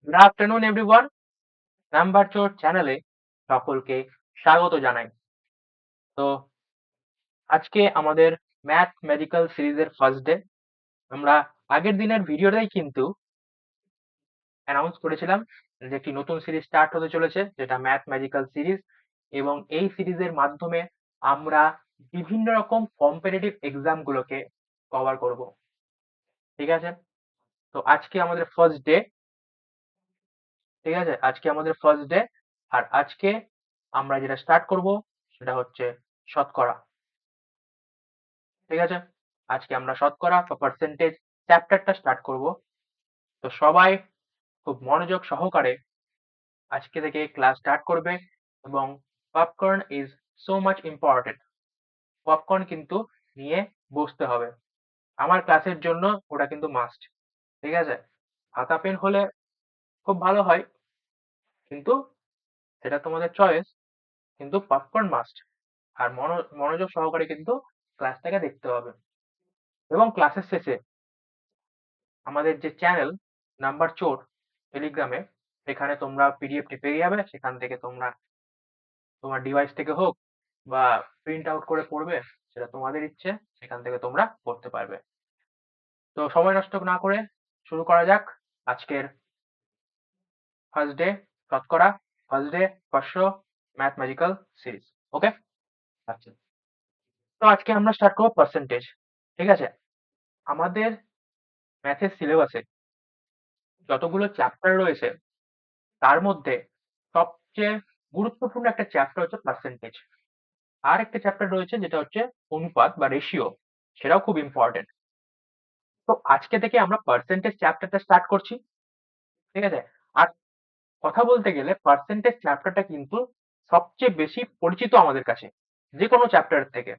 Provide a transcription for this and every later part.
Good afternoon everyone. Number চোর চ্যানেলে সকলকে স্বাগত জানাই। তো আজকে আমাদের ম্যাথ ম্যাজিক্যাল সিরিজের ফার্স্ট ডে। আমরা আগের দিনের ভিডিওটাই কিন্তু অ্যানাউন্স করেছিলাম যে একটি নতুন সিরিজ স্টার্ট হতে চলেছে, যেটা ম্যাথ ম্যাজিক্যাল সিরিজ। এবং এই সিরিজের মাধ্যমে আমরা বিভিন্ন রকম কম্পিটিটিভ এক্সামগুলোকে কভার করব। ঠিক আছে? তো আজকে আমাদের ফার্স্ট ডে। ঠিক আছে, আজকে আমাদের ফার্স্ট ডে। আর আজকে আমরা যেটা স্টার্ট করব সেটা হচ্ছে শতকরা। ঠিক আছে, আজকে আমরা শতকরা বা পার্সেন্টেজ চ্যাপ্টারটা স্টার্ট করব। তো সবাই খুব মনোযোগ সহকারে আজকে থেকে ক্লাস স্টার্ট করবে। এবং popcorn is so much important. Popcorn কিন্তু নিয়ে বসতে হবে। আমার ক্লাসের জন্য ওটা কিন্তু মাস্ট। ঠিক আছে, খাতা পেন হলে খুব ভালো হয়, কিন্তু সেটা তোমাদের চয়েস, কিন্তু পপকর্ন মাস্ট। আর মনোযোগ সহকারে কিন্তু ক্লাসটাকে দেখতে হবে। এবং ক্লাসের শেষে আমাদের যে চ্যানেল নাম্বার চোর টেলিগ্রামে, সেখানে তোমরা পিডিএফটি পেয়ে যাবে। সেখান থেকে তোমরা তোমার ডিভাইস থেকে হোক বা প্রিন্ট আউট করে পড়বে, সেটা তোমাদের ইচ্ছে, সেখান থেকে তোমরা পড়তে পারবে। তো সময় নষ্ট না করে শুরু করা যাক আজকের ফার্স্ট ডে শতকরা, first day first math magical series. Okay, আচ্ছা। তো আজকে আমরা স্টার্ট করবো পার্সেন্টেজ। ঠিক আছে, আমাদের ম্যাথের সিলেবাসে যতগুলো চ্যাপ্টার রয়েছে তার মধ্যে সবচেয়ে গুরুত্বপূর্ণ একটা চ্যাপ্টার হচ্ছে পার্সেন্টেজ। আর একটা চ্যাপ্টার রয়েছে যেটা হচ্ছে অনুপাত বা রেশিও, সেটাও খুব ইম্পর্টেন্ট। তো আজকে থেকে আমরা পার্সেন্টেজ চ্যাপ্টারটা স্টার্ট করছি। ঠিক আছে, আর কথা বলতে গেলে পার্সেন্টেজ চ্যাপ্টারটা কিন্তু সবচেয়ে বেশি পরিচিত আমাদের কাছে যে কোনো চ্যাপ্টার থেকে।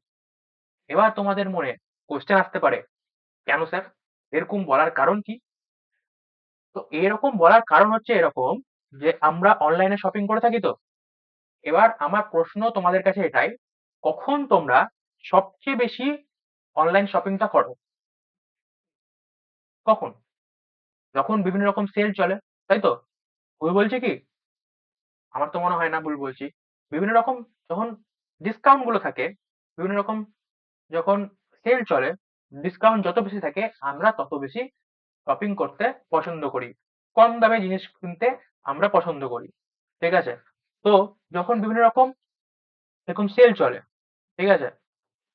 এবার তোমাদের মনে কোশ্চেন আসতে পারে, কেন স্যার এরকম বলার কারণ কি? তো এরকম বলার কারণ হচ্ছে এরকম, যে আমরা অনলাইনে শপিং করে থাকি। তো এবার আমার প্রশ্ন তোমাদের কাছে এটাই, কখন তোমরা সবচেয়ে বেশি অনলাইন শপিংটা করো? কখন? যখন বিভিন্ন রকম সেল চলে, তাই তো? ভুল বলছি কি? আমার তো মনে হয় না ভুল বলছি। বিভিন্ন রকম যখন ডিসকাউন্ট গুলো থাকে, বিভিন্ন রকম যখন সেল চলে, ডিসকাউন্ট যত বেশি থাকে আমরা তত বেশি শপিং করতে পছন্দ করি। কম দামে জিনিস কিনতে আমরা পছন্দ করি। ঠিক আছে, তো যখন বিভিন্ন রকম এরকম সেল চলে, ঠিক আছে,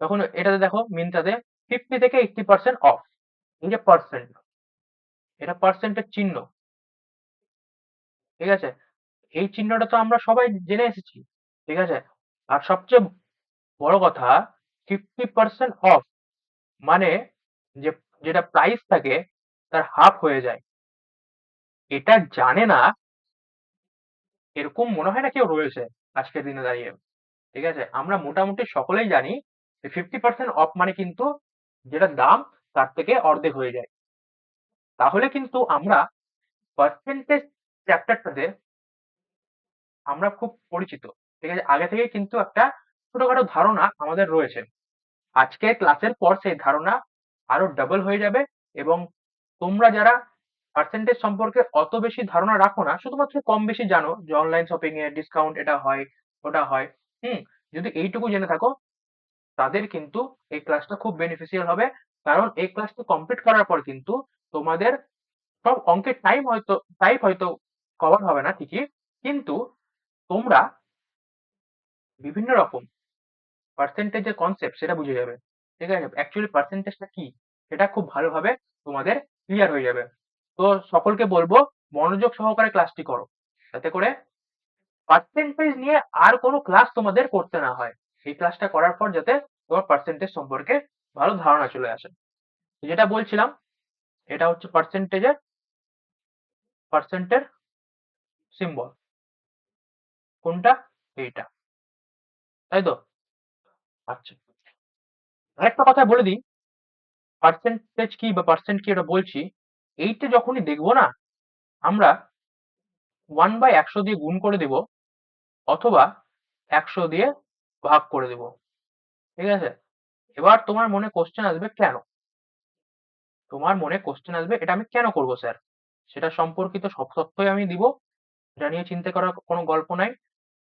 তখন এটাতে দেখো মিন্ত্রাতে 50 থেকে 80% অফ। এই যে পার্সেন্ট, এটা পার্সেন্টের চিহ্ন। ঠিক আছে, এই চিহ্নটা তো আমরা সবাই জেনে এসেছি। ঠিক আছে, আর সবচেয়ে বড় কথা, 50% অফ মানে যে যেটা প্রাইস থাকে তার হাফ হয়ে যায়। এটা জানে না এরকম মনে হয় না কেউ রয়েছে আজকের দিনে দাঁড়িয়ে। ঠিক আছে, আমরা মোটামুটি সকলেই জানি যে 50% অফ মানে কিন্তু যেটা দাম তার থেকে অর্ধেক হয়ে যায়। তাহলে কিন্তু আমরা পার্সেন্টেজ চ্যাপ্টারটাতে আমরা খুব পরিচিত। ঠিক আছে, আগে থেকে কিন্তু একটা ছোটখাটো ধারণা আমাদের রয়েছে। আজকে ক্লাসের পর সেই ধারণা আরো ডাবল হয়ে যাবে। এবং তোমরা যারা পার্সেন্টেজ সম্পর্কে অত বেশি ধারণা রাখো না, শুধুমাত্র কম বেশি জানো যে অনলাইন শপিং এ ডিসকাউন্ট এটা হয় ওটা হয়, যদি এইটুকু জেনে থাকো, তাদের কিন্তু এই ক্লাসটা খুব বেনিফিশিয়াল হবে। কারণ এই ক্লাসটা কমপ্লিট করার পর কিন্তু তোমাদের সব অঙ্কের টাইপ হয়তো কভার হবে না ঠিকই, কিন্তু তোমরা বিভিন্ন রকম পার্সেন্টেজের কনসেপ্ট সেটা বুঝে যাবে। ঠিক আছে, অ্যাকচুয়ালি পার্সেন্টেজটা কি সেটা খুব ভালোভাবে তোমাদের ক্লিয়ার হয়ে যাবে। তো সকলকে বলবো মনোযোগ সহকারে ক্লাসটি করো, যাতে করে পার্সেন্টেজ নিয়ে আর কোনো ক্লাস তোমাদের করতে না হয়। এই ক্লাসটা করার পর যাতে তোমার পার্সেন্টেজ সম্পর্কে ভালো ধারণা চলে আসে। যেটা বলছিলাম, এটা হচ্ছে পার্সেন্টের সিম্বল। কোনটা? এইটা, তাই তো? আচ্ছা, আরেকটা কথা বলে দিই, পার্সেন্টেজ কি বা পার্সেন্ট কি ওটা বলছি। এইটা যখনই দেখবো না, আমরা 1/100 দিয়ে গুণ করে দেব, অথবা 100 দিয়ে ভাগ করে দেব। ঠিক আছে, এবার তোমার মনে কোশ্চেন আসবে কেন? তোমার মনে কোশ্চেন আসবে এটা আমি কেন করব স্যার? সেটা সম্পর্কিত সব তথ্যই আমি দিব, যা নিয়ে চিন্তা করার কোনো গল্প নাই।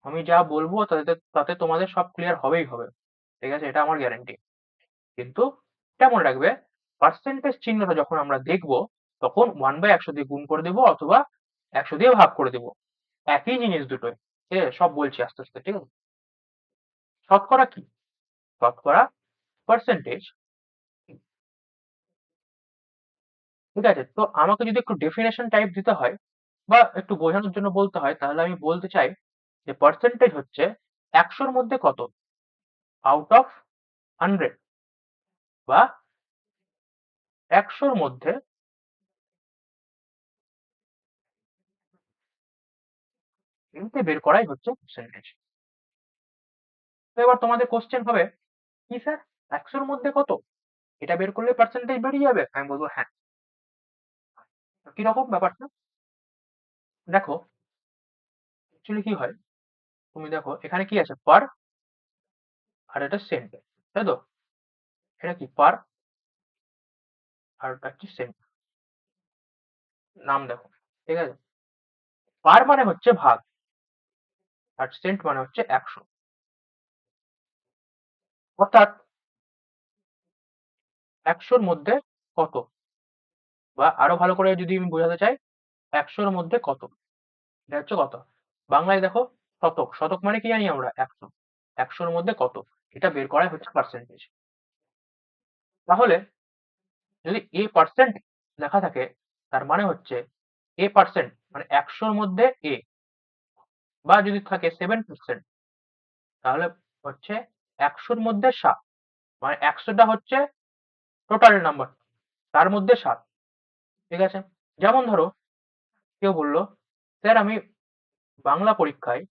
আমি যা বলবো তাতে তাতে তোমাদের সব ক্লিয়ার হবেই হবে, ঠিক আছে, এটা আমার গ্যারান্টি। কিন্তু এটা মনে রাখবে, পার্সেন্টেজ চিহ্নটা যখন আমরা দেখব তখন 1/100 দিয়ে গুণ করে দেবো অথবা 100 দিয়ে ভাগ করে দেবো, একই জিনিস দুটোই। ঠিক আছে, সব বলছি আস্তে আস্তে, ঠিক আছে। শতকরা কি? শতকরা পার্সেন্টেজ, ঠিক আছে। তো আমাকে যদি একটু ডেফিনেশন টাইপ দিতে হয় বা একটু বোঝানোর জন্য বলতে হয়, তাহলে আমি বলতে চাই যে পার্সেন্টেজ হচ্ছে 100-র মধ্যে কত, আউট অফ 100, বা 100-র মধ্যে এমনি বের করাই হচ্ছে পার্সেন্টেজ। তো এবার তোমাদের কোশ্চেন হবে, কি স্যার, 100-র মধ্যে কত, এটা বের করলে পার্সেন্টেজ বেরিয়ে যাবে? আমি বলবো হ্যাঁ। কিরকম ব্যাপারটা দেখো, অ্যাকচুয়ালি কি হয়, তুমি দেখো এখানে কি আছে, পার আর এটা সেন্ট, তাই তো? এটা কি পার আর এটা হচ্ছে সেন্ট, নাম দেখো, ঠিক আছে। পার মানে হচ্ছে ভাগ, আর সেন্ট মানে হচ্ছে 100। অর্থাৎ 100-র মধ্যে কত, বা আরো ভালো করে যদি আমি বোঝাতে চাই, 100-র মধ্যে কত, এটা হচ্ছে কত। বাংলায় দেখো, শতক, শতক মানে কি জানি আমরা, 100। 100-র মধ্যে কত, এটা বের করাই হচ্ছে পার্সেন্টেজ। তাহলে যদি a% লেখা থাকে, তার মানে হচ্ছে a% মানে 100-র মধ্যে a, বা যদি থাকে 7%, তাহলে হচ্ছে 100-র মধ্যে 7, মানে 100টা হচ্ছে টোটাল নাম্বার, তার মধ্যে 7, ঠিক আছে। যেমন ধরো কেউ বললো, স্যার আমি বাংলা পরীক্ষায়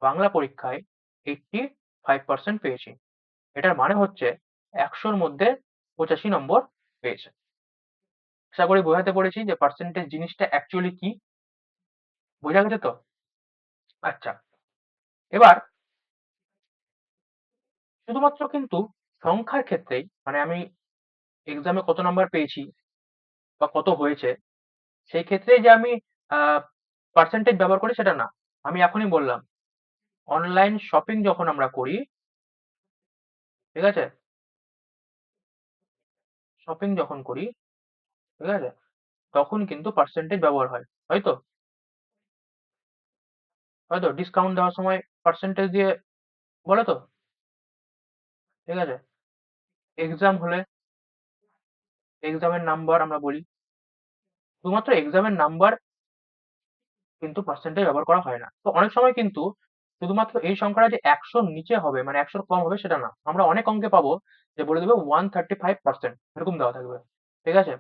বাংলা পরীক্ষায় 85% পেয়েছি, এটার মানে হচ্ছে 100-র মধ্যে 85 নম্বর পেয়েছে। আশা করি বোঝাতে পেরেছি যে পার্সেন্টেজ জিনিসটা অ্যাকচুয়ালি কি, বোঝা গেছে তো? আচ্ছা, এবার শুধুমাত্র কিন্তু সংখ্যার ক্ষেত্রেই, মানে আমি এক্সামে কত নাম্বার পেয়েছি বা কত হয়েছে, সেই ক্ষেত্রে যে আমি পার্সেন্টেজ ব্যবহার করি সেটা না। আমি এখনই বললাম, অনলাইন শপিং যখন আমরা করি, ঠিক আছে, শপিং যখন করি, ঠিক আছে, তখন কিন্তু পার্সেন্টেজ ব্যবহার হয়, হয়তো হয়তো ডিসকাউন্ট দেওয়ার সময় পার্সেন্টেজ দিয়ে বলে তো, ঠিক আছে। এক্সাম হলে এক্সামের নাম্বার আমরা বলি, শুধুমাত্র এক্সামের নাম্বার কিন্তু পার্সেন্টেজ ব্যবহার করা হয় না। তো অনেক সময় কিন্তু শুধুমাত্র এই সংখ্যাটা যে 100-র নিচে হবে, মানে 100-র কম হবে সেটা না, আমরা অনেক অঙ্কে পাবো যে বলে দেবে 135%, এরকম দেওয়া থাকবে, ঠিক আছে।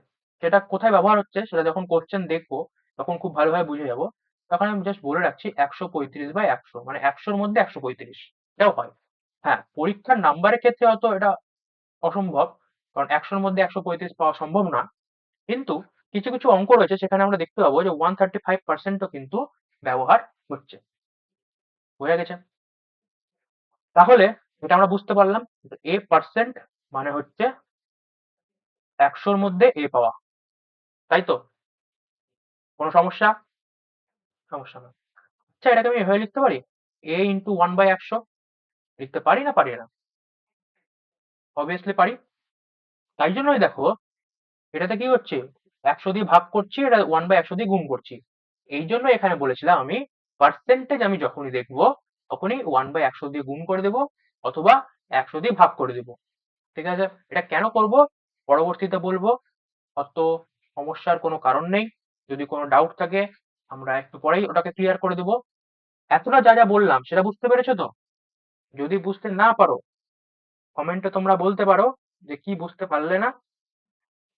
সেটা কোথায় ব্যবহার হচ্ছে সেটা যখন কোশ্চেন দেখবো তখন খুব ভালোভাবে বুঝে যাবো। তখন আমি জাস্ট বলে রাখছি 135/100, মানে 100-র মধ্যে 135, এটাও হয়। হ্যাঁ, পরীক্ষার নাম্বারের ক্ষেত্রে হয়তো এটা অসম্ভব, কারণ 100-র মধ্যে 135 পাওয়া সম্ভব না। কিন্তু কিছু কিছু অঙ্ক রয়েছে সেখানে আমরা দেখতে পাবো যে 135%ও কিন্তু ব্যবহার হচ্ছে, বোঝা গেছে? তাহলে এটা আমরা বুঝতে পারলাম, a% মানে হচ্ছে 100-র মধ্যে a পাওয়া, তাই তো? কোনো সমস্যা? সমস্যা না। আচ্ছা, এটাকে আমি এভাবে লিখতে পারি, a ইন্টু 1/100, লিখতে পারি না পারি না? অবভিয়াসলি পারি। তাই জন্যই দেখো, এটাতে কি হচ্ছে, 100 দিয়ে ভাগ করছি, এটা 1/100 দিয়ে গুণ করছি। এই জন্য এখানে বলেছিলাম আমি, পার্সেন্টেজ আমি যখনই দেখবো তখনই 1/100 দিয়ে গুণ করে দেবো অথবা 100 দিয়ে ভাগ করে দেবো, ঠিক আছে। এটা কেন করব পরবর্তীতে বলবো, অত সমস্যার কোনো কারণ নেই। যদি কোনো ডাউট থাকে আমরা একটু পরেই ওটাকে ক্লিয়ার করে দেবো। এতটা যা যা বললাম সেটা বুঝতে পেরেছো তো? যদি বুঝতে না পারো, কমেন্টে তোমরা বলতে পারো যে কি বুঝতে পারলে না,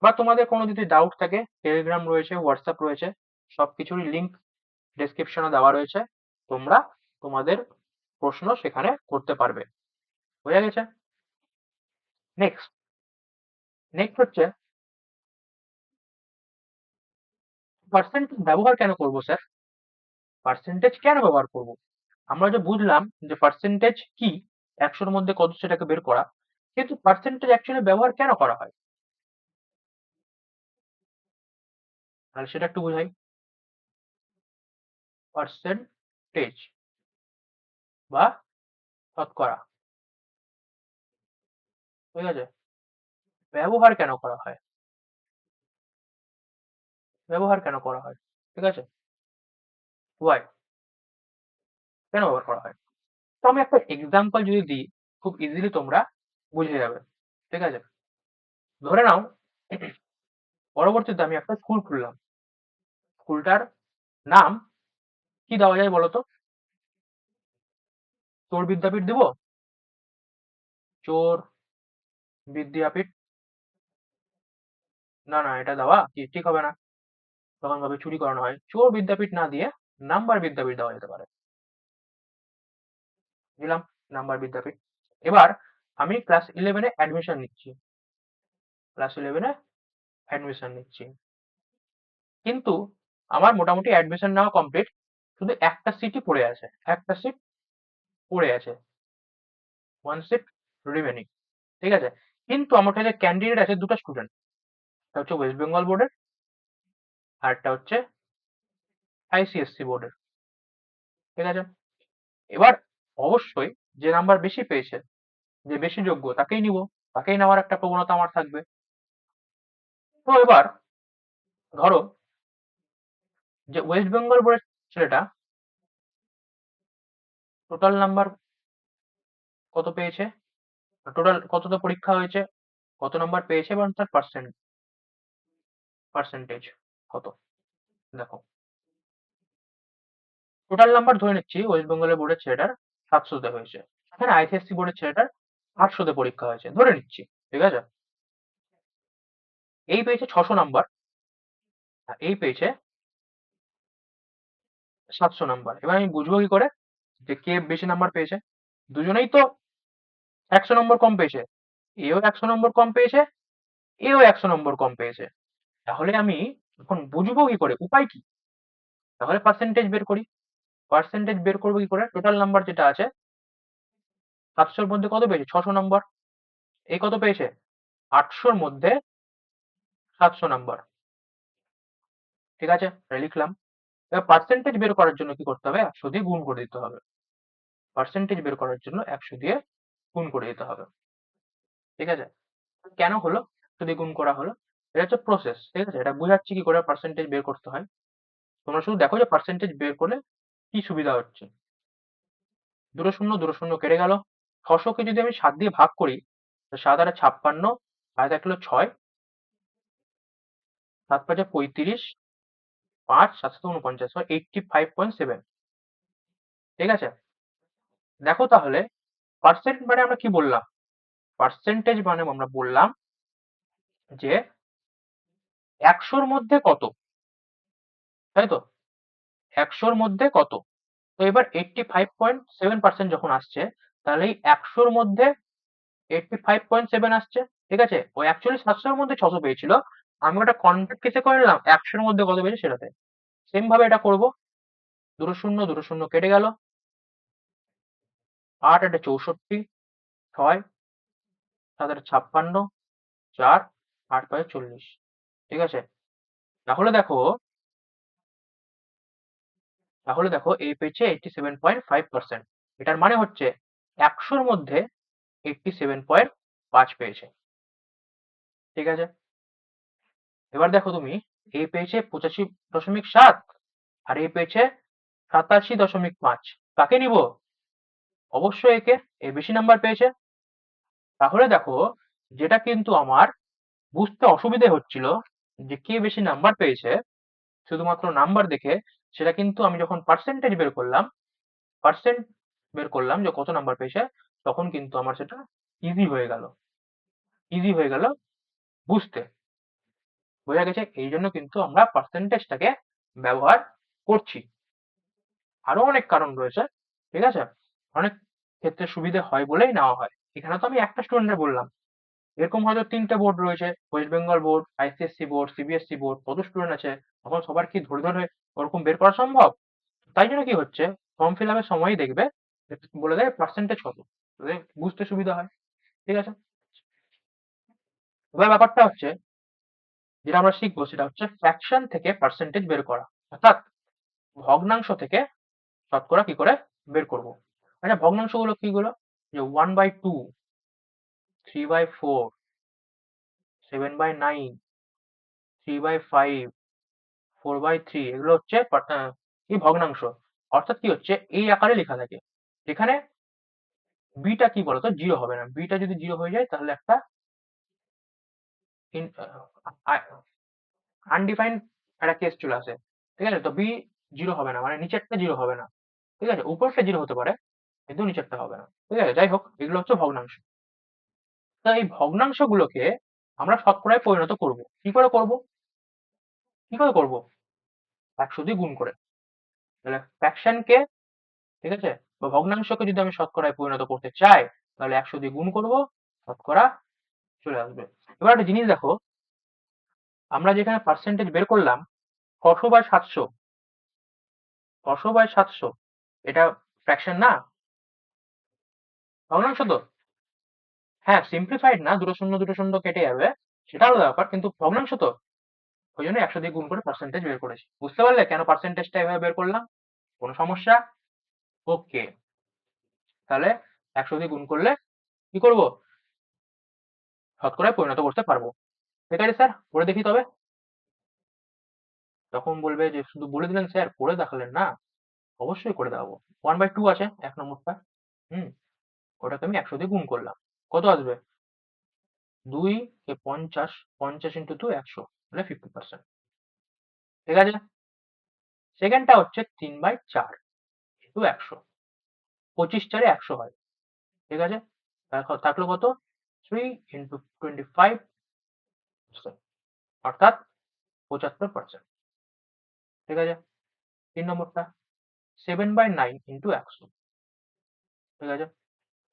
বা তোমাদের কোনো যদি ডাউট থাকে, টেলিগ্রাম রয়েছে, হোয়াটসঅ্যাপ রয়েছে, সবকিছুরই লিংক ডেসক্রিপশনে দেওয়া রয়েছে, তোমরা তোমাদের প্রশ্ন সেখানে করতে পারবে, বোঝা গেছে? নেক্সট নেক্সট হচ্ছে, পার্সেন্টেজ ব্যবহার কেন করব স্যার? পার্সেন্টেজ কেন ব্যবহার করব? আমরা যে বুঝলাম যে পার্সেন্টেজ কি, 100-র মধ্যে কত সেটাকে বের করা, কিন্তু পার্সেন্টেজ অ্যাকচুয়ালি ব্যবহার কেন করা হয়? তাহলে সেটা একটু বোঝাই। পার্সেন্টেজ বা শতকরা, ঠিক আছে? ব্যবহার কেন করা হয়? ব্যবহার কেন করা হয়? ঠিক আছে? ওয়াই? কেন ব্যবহার করা হয়? তো আমি একটা এক্সাম্পল যদি দিই, খুব ইজিলি তোমরা বুঝে যাবে। ঠিক আছে? ধরে নাও পরবর্তীতে আমি একটা স্কুল খুললাম। স্কুলটার নাম কি দেওয়া যায় বলো তো? চোর বিদ্যাপীঠ দিব? চোর বিদ্যাপীঠ? না না, এটা দেওয়া কি ঠিক হবে না, তখন ভাবে চুরি করানো হয়। চোর বিদ্যাপীঠ না দিয়ে নাম্বার বিদ্যাপীঠ দেওয়া যেতে পারে। দিলাম নাম্বার বিদ্যাপীঠ। এবার আমি ক্লাস 11-এ অ্যাডমিশন নিচ্ছি। ক্লাস 11-এ অ্যাডমিশন নিচ্ছি, কিন্তু আমার মোটামুটি অ্যাডমিশন নেওয়া কমপ্লিট, শুধু একটা সিটই পড়ে আছে, একটা সিট পড়ে আছে, ওয়ান সিট রিমেনিং। ঠিক আছে? কিন্তু আমার কাছে ক্যান্ডিডেট আছে দুটো স্টুডেন্ট, একটা হচ্ছে ওয়েস্ট বেঙ্গল বোর্ডের আর একটা হচ্ছে আইসিএসসি বোর্ডের। ঠিক আছে? এবার অবশ্যই যে নাম্বার বেশি পেয়েছে, যে বেশি যোগ্য তাকেই নিব, তাকেই নেওয়ার একটা প্রবণতা আমার থাকবে। তো এবার ধরো যে ওয়েস্ট বেঙ্গল বোর্ডের ছেলেটা টোটাল নাম্বার কত পেয়েছে, টোটাল কতটা পরীক্ষা হয়েছে, কত নাম্বার পেয়েছে এবং তার পার্সেন্টেজ কত। দেখো, টোটাল নাম্বার ধরে নিচ্ছি ওয়েস্ট বেঙ্গলের বোর্ডের ছেলেটার 700-তে হয়েছে, এখানে আইসিএসসি বোর্ডের ছেলেটার 800-তে পরীক্ষা হয়েছে ধরে নিচ্ছি। ঠিক আছে? এই পেয়েছে 600 নাম্বার আর এই পেয়েছে 700 নাম্বার। এবার আমি বুঝবো কি করে যে কে বেশি নাম্বার পেয়েছে? দুজনেই তো 100 নম্বর কম পেয়েছে, এও 100 নম্বর কম পেয়েছে, এও 100 নম্বর কম পেয়েছে। তাহলে আমি এখন বুঝবো কি করে, উপায় কি? তাহলে পার্সেন্টেজ বের করি। পার্সেন্টেজ বের করবো কি করে? টোটাল নাম্বার যেটা আছে 700-র মধ্যে কত পেয়েছে? 600 নাম্বার। এই কত পেয়েছে? 800-র মধ্যে 700 নাম্বার। ঠিক আছে, তাহলে লিখলাম। এবার পার্সেন্টেজ বের করার জন্য কি করতে হবে? 100 দিয়ে গুণ করে দিতে হবে। পার্সেন্টেজ বের করার জন্য 100 দিয়ে গুণ করে দিতে হবে। ঠিক আছে? কেন হলো 100 দিয়ে গুণ করা হলো? এটা হচ্ছে প্রসেস। ঠিক আছে? এটা বুঝাচ্ছি কি করে পার্সেন্টেজ বের করতে হয়। তোমরা শুধু দেখো যে পার্সেন্টেজ বের করলে কি সুবিধা হচ্ছে। দুটো শূন্য দুটো শূন্য কেটে গেল। 600-কে যদি আমি 7 দিয়ে ভাগ করি, 7 আটে 56, আর এক হলো 6, 7 পাঁচে 35, 5 7 7 49, 85.7। ঠিক আছে? দেখো তাহলে পার্সেন্ট মানে আমরা কি বললাম? পার্সেন্টেজ মানে আমরা বললাম যে 100-র মধ্যে কত, তাই তো? 100-র মধ্যে কত? তো এবার 85.7% যখন আসছে, তাহলে এই 100-র মধ্যে 85.7 আসছে। ঠিক আছে? ও অ্যাকচুয়ালি 700-র মধ্যে 600 পেয়েছিল, আমি ওটা কনভার্ট কিসে করে নিলাম 100-র মধ্যে কত পেয়েছে সেটাতে। সেম ভাবে এটা করব। দুটো শূন্য দুটো শূন্য কেটে গেল। 8 আটে 64, 6 7 আটে 56, 4 8 5 40। ঠিক আছে? তাহলে দেখো, এই পেয়েছে 87.5%। এটার মানে হচ্ছে 100-র মধ্যে 87.5 পেয়েছে। ঠিক আছে? এবার দেখো তুমি, এ পেয়েছে 85.7 আর এ পেয়েছে 87.5। কাকে নিব? অবশ্যই একে, এ বেশি নাম্বার পেয়েছে। তাহলে দেখো, যেটা কিন্তু আমার বুঝতে অসুবিধে হচ্ছিল যে কে বেশি নাম্বার পেয়েছে শুধুমাত্র নাম্বার দেখে, সেটা কিন্তু আমি যখন পার্সেন্টেজ বের করলাম, পার্সেন্ট বের করলাম যে কত নাম্বার পেয়েছে, তখন কিন্তু আমার সেটা ইজি হয়ে গেল, ইজি হয়ে গেল বুঝতে। বোঝা গেছে? এই জন্য কিন্তু আমরা পার্সেন্টেজটাকে ব্যবহার করছি। আরো অনেক কারণ রয়েছে। ঠিক আছে? অনেক ক্ষেত্রে সুবিধে হয় বলেই নেওয়া হয়। এখানে তো আমি একটা স্টুডেন্টের বললাম, এরকম হয়তো 3টে বোর্ড রয়েছে, West Bengal board, ICSE board, CBSE board, কত স্টুডেন্ট আছে, তখন সবার কি ধরে ধরে ওরকম বের করা সম্ভব? তাই জন্য কি হচ্ছে, ফর্ম ফিল আপের সময়ই দেখবে বলে দেয় পার্সেন্টেজ কত, তাহলে বুঝতে সুবিধা হয়। ঠিক আছে? এবার ব্যাপারটা হচ্ছে যেটা আমরা শিখবো সেটা হচ্ছে ফ্র্যাকশন থেকে পার্সেন্টেজ বের করা, অর্থাৎ ভগ্নাংশ থেকে শতকরা কি করে বের করব। আচ্ছা, ভগ্নাংশগুলো কিগুলো? যে 1/2, 3/4, 7/9, 3/5, 4/3, এগুলো হচ্ছে কি ভগ্নাংশ। অর্থাৎ কি হচ্ছে, এই আকারে লেখা থাকে। এখানে বিটা কি বলতো, জিরো হবে না। বিটা যদি জিরো হয়ে যায় তাহলে একটা আনডিফাইন্ড একটা কেস চলে আসে। ঠিক আছে, তো বি জিরো হবে না, মানে নিচেরটা জিরো হবে না। ঠিক আছে, উপরটা জিরো হতে পারে কিন্তু নিচেরটা হবে না। ঠিক আছে, যাই হোক, এগুলো হচ্ছে ভগ্নাংশ। তো এই ভগ্নাংশগুলোকে আমরা শতকরায় পরিণত করব। কি করে করব? কি করে করব? 100 দিয়ে গুণ করে। তাহলে ফ্র্যাকশনকে, ঠিক আছে, বা ভগ্নাংশকে যদি আমি শতকরায় পরিণত করতে চাই, তাহলে 100 দিয়ে গুণ করব, শতকরা চলে আসবে। এবার একটা জিনিস দেখো, আমরা যেখানে পার্সেন্টেজ বের করলাম 600/700, 600/700, এটা ফ্র্যাকশন না, ভগ্নাংশ তো। হ্যাঁ, সিম্পলিফাইড না, দুটো শূন্য দুটো শূন্য কেটে যাবে, সেটা আলাদা ব্যাপার, কিন্তু ভগ্নাংশ তো। ওই জন্য 100 দিয়ে গুণ করে পার্সেন্টেজ বের করেছি। বুঝতে পারলে কেন পার্সেন্টেজটা এভাবে বের করলাম? কোনো সমস্যা? ওকে, তাহলে 100 দিয়ে গুণ করলে কি করব? শতকরায় পরিণত করতে পারবো। ঠিক আছে স্যার, করে দেখি তবে। তখন বলবে যে শুধু বলে দিলেন স্যার, করে দেখালেন না। অবশ্যই করে দেখাবো। 1/2 আছে এক নম্বরটা। হুম, ওটাকে আমি 100 দিয়ে গুণ করলাম। কত আসবে? 2 কে 50, 50 ইন্টু 2 100, মানে 50%। ঠিক আছে, সেকেন্ডটা হচ্ছে 3/4 ইন্টু 100, 25 4 100 হয়। ঠিক আছে, থাকলো কত? 3 ইন্টু 25, অর্থাৎ 75%। ঠিক আছে, 3 নম্বরটা 7/9 ইন্টু 100। ঠিক আছে,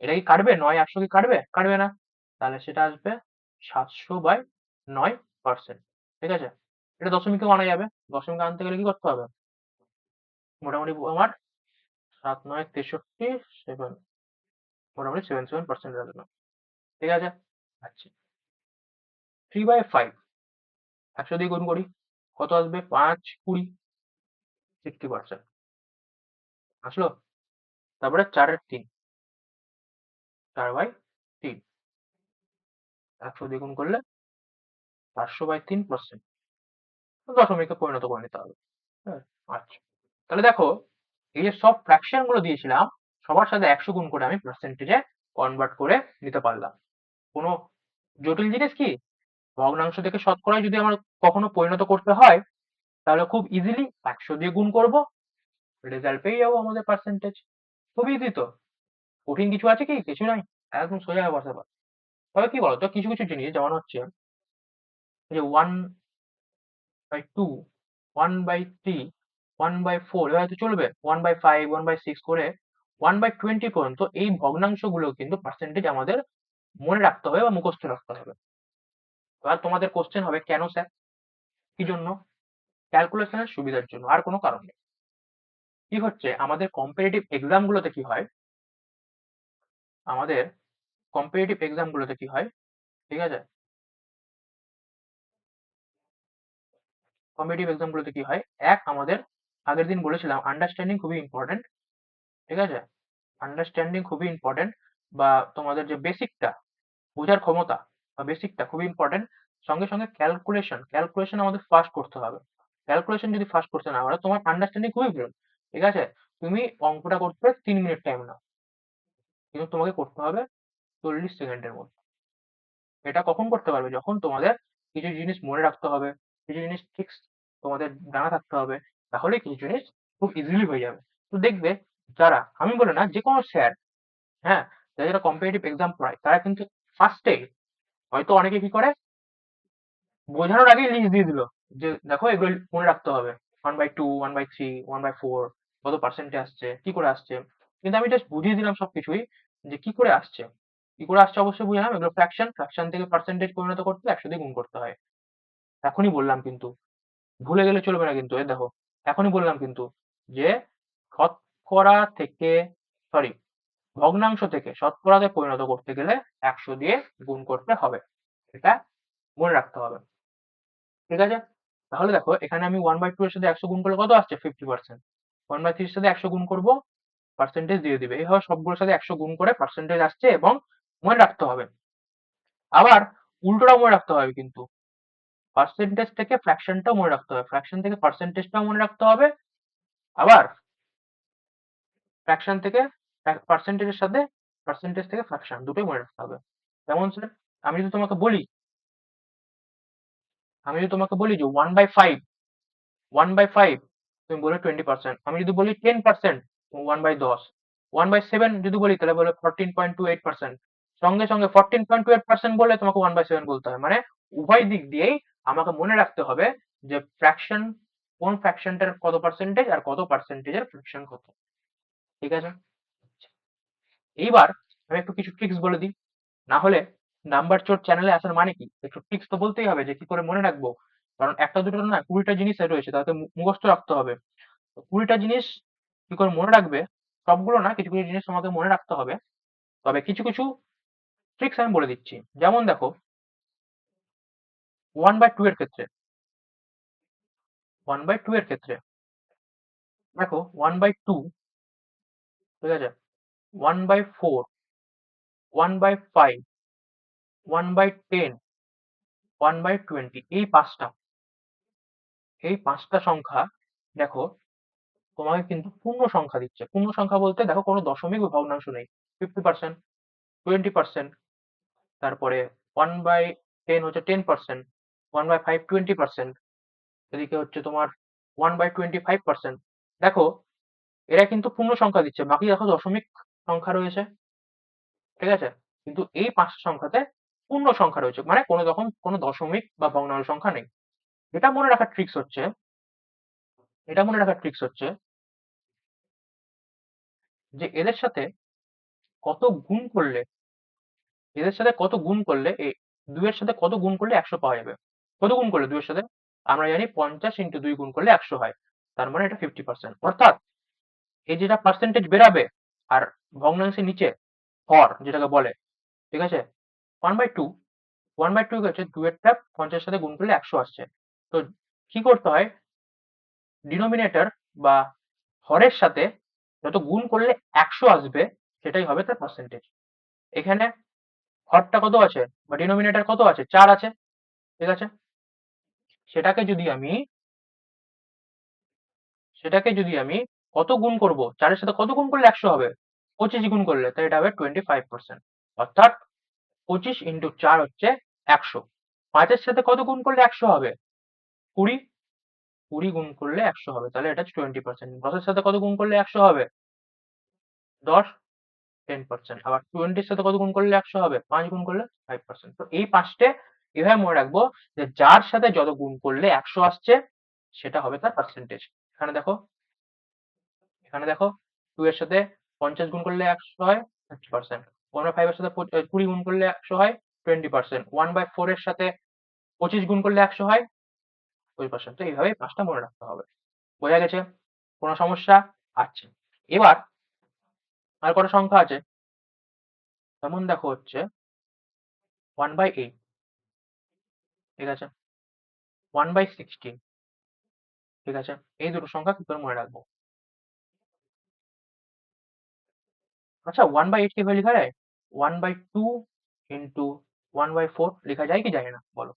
এটা কি কাটবে? 9 100 কি কাটবে? কাটবে না। তাহলে সেটা আসবে 700/9%। ঠিক আছে, এটা দশমিকে আনা যাবে। দশমিকে আনতে গেলে কি করতে হবে? মোটামুটি আমার 7 9 63, 7, মোটামুটি 77% আসবে। ঠিক আছে, আচ্ছা, 3/5, 100 দিয়ে গুণ করি, কত আসবে? 5 20, 60% আসলো। তারপরে 4/3, 4/3, 100 দিয়ে গুণ করলে 500/3%, দশমিকে পরিণত করে নিতে হবে। হ্যাঁ, আচ্ছা, তাহলে দেখো, এই যে সব ফ্র্যাকশন গুলো দিয়েছিলাম, সবার সাথে 100 গুণ করে আমি পার্সেন্টেজে কনভার্ট করে নিতে পারলাম। কোনো জটিল জিনিস কি? ভগ্নাংশ থেকে শতকরায় যদি আমার কখনো পরিণত করতে হয়, তাহলে খুব ইজিলি 100 দিয়ে গুণ করব, রেজাল্ট পেয়ে যাবো আমাদের পার্সেন্টেজ। খুব ইজি তো, কঠিন কিছু আছে কি? কিছু নাই, একদম সোজা ব্যাপার। তবে কি বলতো, কিছু কিছু জিনিস যেমন হচ্ছে যে 1/2, 1/3, 1/4, এভাবে হয়তো চলবে, 1/5, 1/6 করে 1/20 পর্যন্ত এই ভগ্নাংশগুলো কিন্তু পার্সেন্টেজ আমাদের মনে রাখতে হবে বা মুখস্থ রাখতে হবে। এবার তোমাদের কোশ্চেন হবে, কেন স্যার? কি জন্য? ক্যালকুলেশনের সুবিধার জন্য, আর কোনো কারণ নেই। কি হচ্ছে, আমাদের কম্পিটিটিভ এক্সাম গুলোতে কি হয়, আমাদের কম্পিটিটিভ এক্সাম গুলোতে কি হয়, ঠিক আছে, কম্পিটিটিভ এক্সাম গুলোতে কি হয়, আমাদের আগের দিন বলেছিলাম আন্ডারস্ট্যান্ডিং খুবই ইম্পর্টেন্ট। ঠিক আছে, আন্ডারস্ট্যান্ডিং খুবই ইম্পর্টেন্ট, বা তোমাদের যে বেসিকটা, বোঝার ক্ষমতা বা বেসিকটা খুবই ইম্পর্টেন্ট। সঙ্গে সঙ্গে ক্যালকুলেশন, ক্যালকুলেশন আমাদের ফাস্ট করতে হবে। ক্যালকুলেশন যদি ফাস্ট করতে না পারো, তোমার আন্ডারস্ট্যান্ডিং খুবই ভালো। ঠিক আছে, তুমি অঙ্কটা করতে 3 মিনিট টাইম নাও, কিন্তু তোমাকে করতে হবে 40 সেকেন্ডের মধ্যে। এটা কখন করতে পারবে? যখন তোমাদের কিছু জিনিস মনে রাখতে হবে, কিছু জিনিস ঠিক তোমাদের জানা থাকতে হবে, তাহলে কিছু জিনিস খুব ইজিলি হয়ে যাবে। তো দেখবে, যারা, আমি বলে না, যে কোনো স্যার, হ্যাঁ, যারা যারা কম্পিটিটিভ এক্সাম পড়ায়, তারা কিন্তু ফার্স্টে হয়তো অনেকে কি করে, বোঝানোর আগেই লিস্ট দিয়ে দিল যে দেখো এগুলো মনে রাখতে হবে, 1/2, 1/3, 1/4, কত পার্সেন্টে আসছে, কি করে আসছে। কিন্তু আমি জাস্ট বুঝিয়ে দিলাম সবকিছুই, যে কি করে আসছে। কি করে আসছে অবশ্যই বুঝলাম, এগুলো ফ্র্যাকশন, ফ্র্যাকশন থেকে পার্সেন্টেজ পরিণত করতে 100 দিয়ে গুণ করতে হয়। এখনই বললাম কিন্তু, ভুলে গেলে চলবে না কিন্তু। এই দেখো, এখনই বললাম কিন্তু, যে শতকরা থেকে, সরি, ভগ্নাংশ থেকে শতকরাতে পরিণত করতে গেলে 100 দিয়ে গুণ করতে হবে। এটা মনে রাখতে হবে। ঠিক আছে? তাহলে দেখো এখানে আমি 1/2 এর সাথে 100 গুণ করলে কত আসছে? 50%। 1/3 এর সাথে 100 গুণ করব, পার্সেন্টেজ দিয়ে দিবে। এইভাবে সবগুলোর সাথে 100 গুণ করে পার্সেন্টেজ আসছে এবং মনে রাখতে হবে। আবার উল্টোটাও মনে রাখতে হবে কিন্তু। পার্সেন্টেজ থেকে ফ্র্যাকশনটাও মনে রাখতে হবে। ফ্র্যাকশন থেকে পার্সেন্টেজটাও মনে রাখতে হবে। আবার ফ্র্যাকশন থেকে পার্সেন্টেজের সাথে পার্সেন্টেজ থেকে ফ্র্যাকশন দুটোই মনে রাখতে হবে। যেমন স্যার আমি যদি তোমাকে বলি যে 1/5 তুমি বলে 20%। আমি যদি বলি 10%, 1/10। 1/7 যদি বলি তাহলে বলে 14.28%। সঙ্গে সঙ্গে 14.28% বললে তোমাকে 1/7 বলতে হবে। মানে উভয় দিক দিয়েই আমাকে মনে রাখতে হবে যে ফ্র্যাকশন, কোন ফ্র্যাকশনটার কত পার্সেন্টেজ আর কত পার্সেন্টেজের ফ্র্যাকশন কত। ঠিক আছে? এইবার আমি একটু কিছু ট্রিক্স বলে দিই। না হলে নাম্বার চোর চ্যানেলে আসার মানে কি? একটু ট্রিক্স তো বলতেই হবে যে কি করে মনে রাখবো। কারণ একটা দুটো না 20টা জিনিস রয়েছে, তাতে মুখস্থ রাখতে হবে। তো 20টা জিনিস কি করে মনে রাখবে? সবগুলো না, কিছু কিছু জিনিস তোমাকে মনে রাখতে হবে। তবে কিছু কিছু ট্রিক্স আমি বলে দিচ্ছি। যেমন দেখো 1/2 এর ক্ষেত্রে 1/2 এর ক্ষেত্রে দেখো 1/2, ঠিক আছে, 1/4, 1/5, 1/10, 1/20, এই পাঁচটা সংখ্যা দেখো তোমাকে কিন্তু পূর্ণ সংখ্যা দিচ্ছে। পূর্ণ সংখ্যা বলতে দেখো কোনো দশমিক বা ভগ্নাংশ নেই। 50%, 20%, তারপরে 1/10 হচ্ছে 10%, 1/5 20%, এদিকে হচ্ছে তোমার 1/25%। দেখো এরা কিন্তু পূর্ণ সংখ্যা দিচ্ছে, বাকি দেখো দশমিক সংখ্যা রয়েছে। ঠিক আছে? কিন্তু এই পাঁচটা সংখ্যাতে পূর্ণ সংখ্যা রয়েছে, মানে কোনো রকম কোনো দশমিক বা ভগ্নাংশ সংখ্যা নেই। এটা মনে রাখার ট্রিক্স হচ্ছে এটা মনে রাখার ট্রিক্স হচ্ছে যে কত গুণ করলে এদের সাথে কত গুণ করলে এই 2 এর সাথে কত গুণ করলে 100 পাওয়া যাবে। কত গুণ করলে 2 এর সাথে? আমরা জানি 50 ইনটু 2 গুণ করলে 100 হয়। তার মানে এটা 50%। অর্থাৎ এই যেটা পার্সেন্টেজ বেরাবে আর ভগ্নাংশের নিচে হর যেটাকে বলে, ঠিক আছে, 1/2, 1/2 কি হচ্ছে 2 এরটা 50 এর সাথে গুণ করলে 100 আসছে। তো কি করতে হয়? ডিনোমিনেটর বা হরের সাথে যত গুণ করলে 100 আসবে সেটাই হবে তার পার্সেন্টেজ। এখানে হরটা কত আছে বা ডিনোমিনেটর কত আছে? 4 আছে। ঠিক আছে? সেটাকে যদি আমি সেটাকে যদি আমি কত গুণ করব? 4 এর সাথে কত গুণ করলে 100 হবে? 25 গুণ করলে, তাই এটা হবে 25%। অর্থাৎ 25 ইনটু 4 হচ্ছে 100। 5 এর সাথে কত গুণ করলে 100 হবে? 20। 20 গুণ করলে 100 হবে। তাহলে এটা হচ্ছে 20%। 10 এর সাথে কত গুণ করলে 100 হবে? 10, 10%। আবার 20 এর সাথে কত গুণ করলে 100 হবে? 5 গুণ করলে 5%। তো এই 5টে এভাবে মনে রাখবো যে যার সাথে যত গুণ করলে 100 আসছে সেটা হবে তার পার্সেন্টেজ। এখানে দেখো এখানে দেখো 2 এর সাথে 50 গুণ করলে 100 হয় 30%। 1/5 এর সাথে 20 গুণ করলে 100 হয় 20%। 1/4 এর সাথে 25 গুণ করলে 100 হয় 20%। তো এইভাবে 5টা মনে রাখতে হবে। বোঝা গেছে? কোনো সমস্যা? আচ্ছা। এবার আর কটা সংখ্যা আছে? যেমন দেখো হচ্ছে 1/8, ঠিক আছে, 1/16, ঠিক আছে। এই দুটো সংখ্যা কি করে মনে রাখবো? আচ্ছা 1/8 কিভাবে লেখা যায়? 1/2 ইনটু 1/4 লেখা যায় কি যায় না বলো?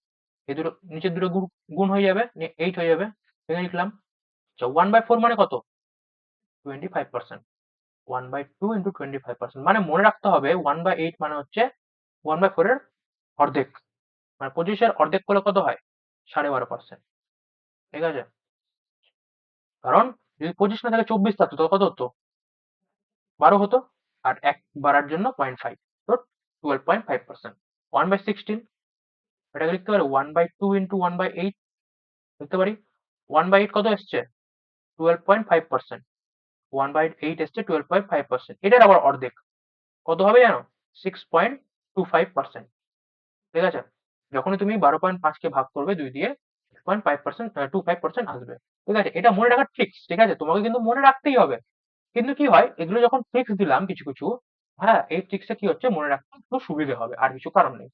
এই দুটো নিচের দুটো গুণ গুণ হয়ে যাবে, 8 হয়ে যাবে। এখানে লিখলাম। আচ্ছা 1/4 মানে কত? 25%। 1/2 ইনটু 25%, মানে মনে রাখতে হবে 1/8 মানে হচ্ছে 1/4 এর অর্ধেক। মানে 25 এর অর্ধেক করলে কত হয়? 12.5%। ঠিক আছে? কারণ যদি 25 না থাকে 24 থাকতো তবে কত হতো? 12 হতো। আর 1 বাড়ার জন্য 0.5, তো 12.5%। 1/16 এটাকে লিখতে পারি 1/2 ইনটু 1/8 লিখতে পারি। 1/8 কত এসছে? 12.5%। 1/8 এসছে 12.5%। এটার আবার অর্ধেক কত হবে জানো? 6.25%। ঠিক আছে? যখনই তুমি 12.5 কে ভাগ করবে 2 দিয়ে 6.5%, 25% আসবে। ঠিক আছে? এটা মনে রাখার ট্রিক্স। ঠিক আছে? তোমাকে কিন্তু মনে রাখতেই হবে। কিন্তু কি হয়, এগুলো যখন ট্রিক্স দিলাম কিছু কিছু, হ্যাঁ, এই ট্রিক্সে কি হচ্ছে মনে রাখতে একটু সুবিধে হবে, আর কিছু কারণ নেই।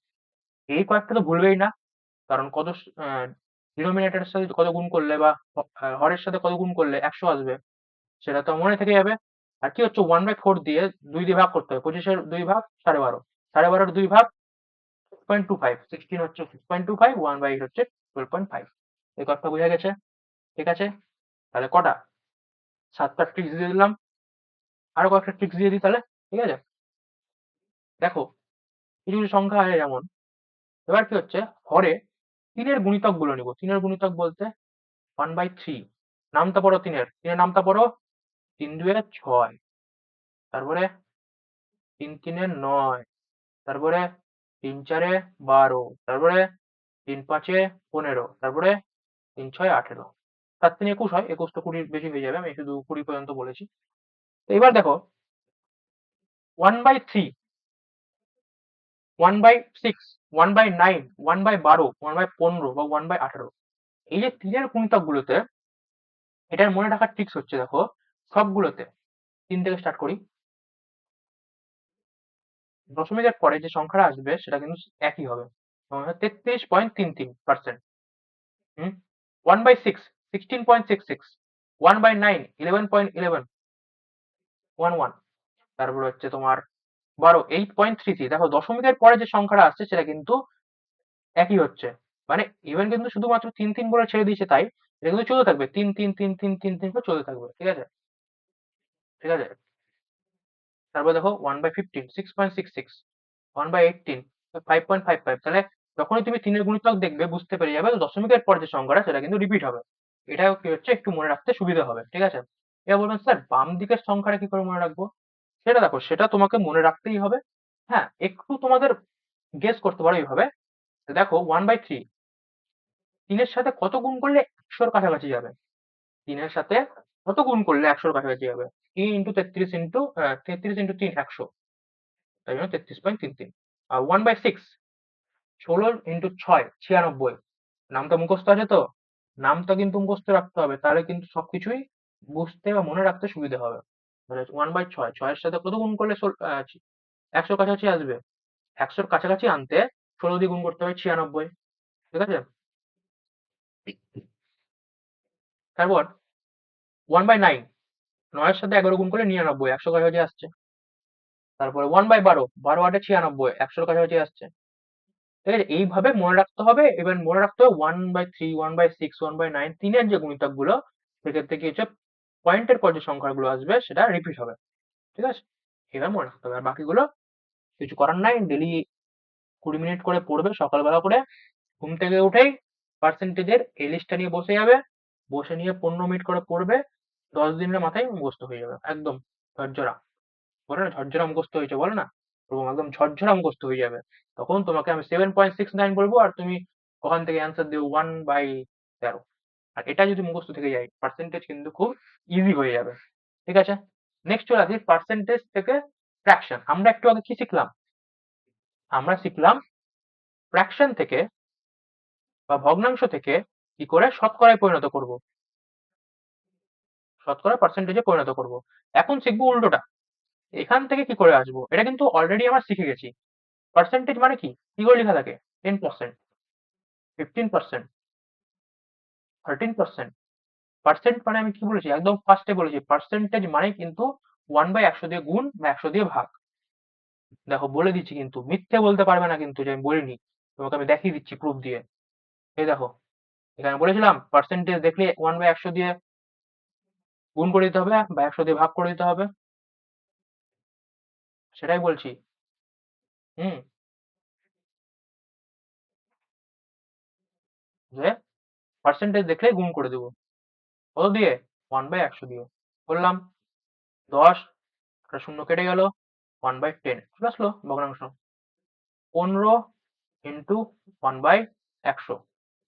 এই কয়েকটা তো ভুলবেই না। কারণ কত ডিনোমিনেটরের সাথে কত গুণ করলে বা হরের সাথে কত গুণ করলে 100 আসবে, সেটা তো মনে থেকে যাবে। আর কি হচ্ছে 1/4 দিয়ে 2 দিয়ে ভাগ করতে হবে, 25-এর 2 ভাগ 12.5, 12.5-এর 2 ভাগ 6.25, 16 হচ্ছে 6.25, 1/8 হচ্ছে 12.5। এই কথা বোঝা গেছে? ঠিক আছে, তাহলে কটা 7টা ট্রিক্স দিয়ে দিলাম, আরো কয়েকটা ট্রিক্স দিয়ে দিই তাহলে। ঠিক আছে, দেখো কিছু কিছু সংখ্যা আছে যেমন, এবার কি হচ্ছে হরে 3-এর গুণিতক গুলো নিব। 3-এর গুণিতক বলতে 1/3, নামতা পড়ো 3-এর, 3-এর নামতা পড়ো 3-2-এ 6, তারপরে 3-3-এ 9, তারপরে 3-4-এ 12, তারপরে 3-5-এ 15, তারপরে 3-6-এ 18, 7-3 21 হয়, 21 তো 20 বেশি হয়ে যাবে, আমি শুধু 20 পর্যন্ত বলেছি। তো এবার দেখো 1/3, 1/6, 1/9, 1/12, 1/15 বা 1/18, এই যে 3-এর গুণিতক গুলোতে এটার মনে রাখার ট্রিক্স হচ্ছে, দেখো সবগুলোতে 3 থেকে স্টার্ট করি, দশমিকের পরে যে সংখ্যাটা আসবে সেটা কিন্তু একই হবে, 33.33%। 1/6, 16.66, 1/9, 11.11, 11, তারপরে হচ্ছে তোমার 12, 8.33। দেখো দশমিকের পরে যে সংখ্যাটা আসছে সেটা কিন্তু একই হচ্ছে, মানে ইভেন কিন্তু শুধুমাত্র 3 3 বলে ছেড়ে দিয়েছে তাই, এটা কিন্তু চলতে থাকবে 3 3 3 3 3 3 করে চলতে থাকবে। ঠিক আছে, ঠিক আছে, তারপর দেখো 1/15, 6.66, 1/18, 5.55। তাহলে যখনই তুমি 3-এর গুণিতক দেখবে বুঝতে পেরে যাবে দশমিকের পর যে সংখ্যাটা সেটা কিন্তু রিপিট হবে। এটাও কি হচ্ছে একটু মনে রাখতে সুবিধা হবে। ঠিক আছে, এবার বলবেন স্যার বাম দিকের সংখ্যাটা কি করে মনে রাখবো? সেটা দেখো, সেটা তোমাকে মনে রাখতেই হবে। হ্যাঁ, একটু তোমাদের গেস করতে পারো এইভাবে। দেখো 1/3 3-এর সাথে কত গুণ করলে 100-র কাছাকাছি যাবে? 3-এর সাথে কত গুণ করলে 100-র কাছাকাছি যাবে? 3 ইন্টু 33 ইন্টু 33 ইন্টু 3 100, তাই জন্য 33.33। আর 1/6 16 ইন্টু 6 96, নামটা মুখস্থ আছে তো? নামটা কিন্তু মুখস্থ রাখতে হবে, তাহলে কিন্তু সবকিছুই বুঝতে বা মনে রাখতে সুবিধা হবে। তাহলে 1/6, 6-এর সাথে কত গুণ করলে 100 কাছাকাছি আসবে? 100-র কাছাকাছি আনতে 16 দিয়ে গুণ করতে হবে 96। ঠিক আছে, তারপর 1/9, 9-এর সাথে 11 গুণ করলে 99, 100 কাছাকাছি আসছে। তারপরে 1/12, 12 8 96, 100-র কাছাকাছি আসছে। ঠিক আছে, এইভাবে মনে রাখতে হবে। এবার মনে রাখতে হবে 1/3, 1/6, 1/9, 3-এর যে গুণিতক গুলো, সেক্ষেত্রে কি হচ্ছে পয়েন্টের পর যে সংখ্যাগুলো আসবে সেটা রিপিট হবে। ঠিক আছে, এবার মনে রাখতে হবে। আর বাকিগুলো কিছু করার নাই, ডেলি 20 মিনিট করে পড়বে সকালবেলা করে, ঘুম থেকে উঠেই পার্সেন্টেজের এই লিস্টটা নিয়ে বসে যাবে, বসে নিয়ে 15 মিনিট করে পড়বে, 10 দিনের মাথায় মুখস্থ হয়ে যাবে একদম ঝরঝরা। বলে না ঝরঝরা মুখস্থ হয়েছে, বলে না ওরকম একদম ঝরঝরা মুখস্থ হয়ে যাবে। তখন তোমাকে আমি 7.69 বলবো আর তুমি ওখান থেকে অ্যান্সার দিও 1/13। আর এটা যদি মুখস্থ থেকে যায় পার্সেন্টেজ কিন্তু খুব ইজি হয়ে যাবে। ঠিক আছে, নেক্সট চলে আসি পার্সেন্টেজ থেকে ফ্র্যাকশন। আমরা একটু আগে কি শিখলাম? আমরা শিখলাম ফ্র্যাকশন থেকে বা ভগ্নাংশ থেকে কি করে শতকরায় পরিণত করব, শতকরা পার্সেন্টেজে পরিণত করব। এখন শিখবো উল্টোটা, এখান থেকে কি করে আসবো। এটা কিন্তু অলরেডি আমরা শিখে গেছি। পার্সেন্টেজ মানে কি, কি করে লেখা থাকে? 10%, 15%, 13%। পার্সেন্ট মানে আমি কি বলেছি, একদম ফার্স্টে বলেছি পার্সেন্টেজ মানে কিন্তু 1/100 দিয়ে গুণ বা 100 দিয়ে ভাগ। দেখো বলে দিচ্ছি, কিন্তু মিথ্যে বলতে পারবে না কিন্তু যে আমি বলিনি, তোমাকে আমি দেখিয়ে দিচ্ছি প্রুফ দিয়ে। এই দেখো, এখানে বলেছিলাম পার্সেন্টেজ দেখলে 1/100 দিয়ে গুণ করে দিতে হবে বা 100 দিয়ে ভাগ করে দিতে হবে, সেটাই বলছি। হুম, যে পার্সেন্টেজ দেখলে গুণ করে দেবো, কত দিয়ে? 1/100 দিয়ে। বললাম 10, একটা শূন্য কেটে গেল, 1/10 চলে আসলো ভগ্নাংশ। 15 ইন্টু 1/100,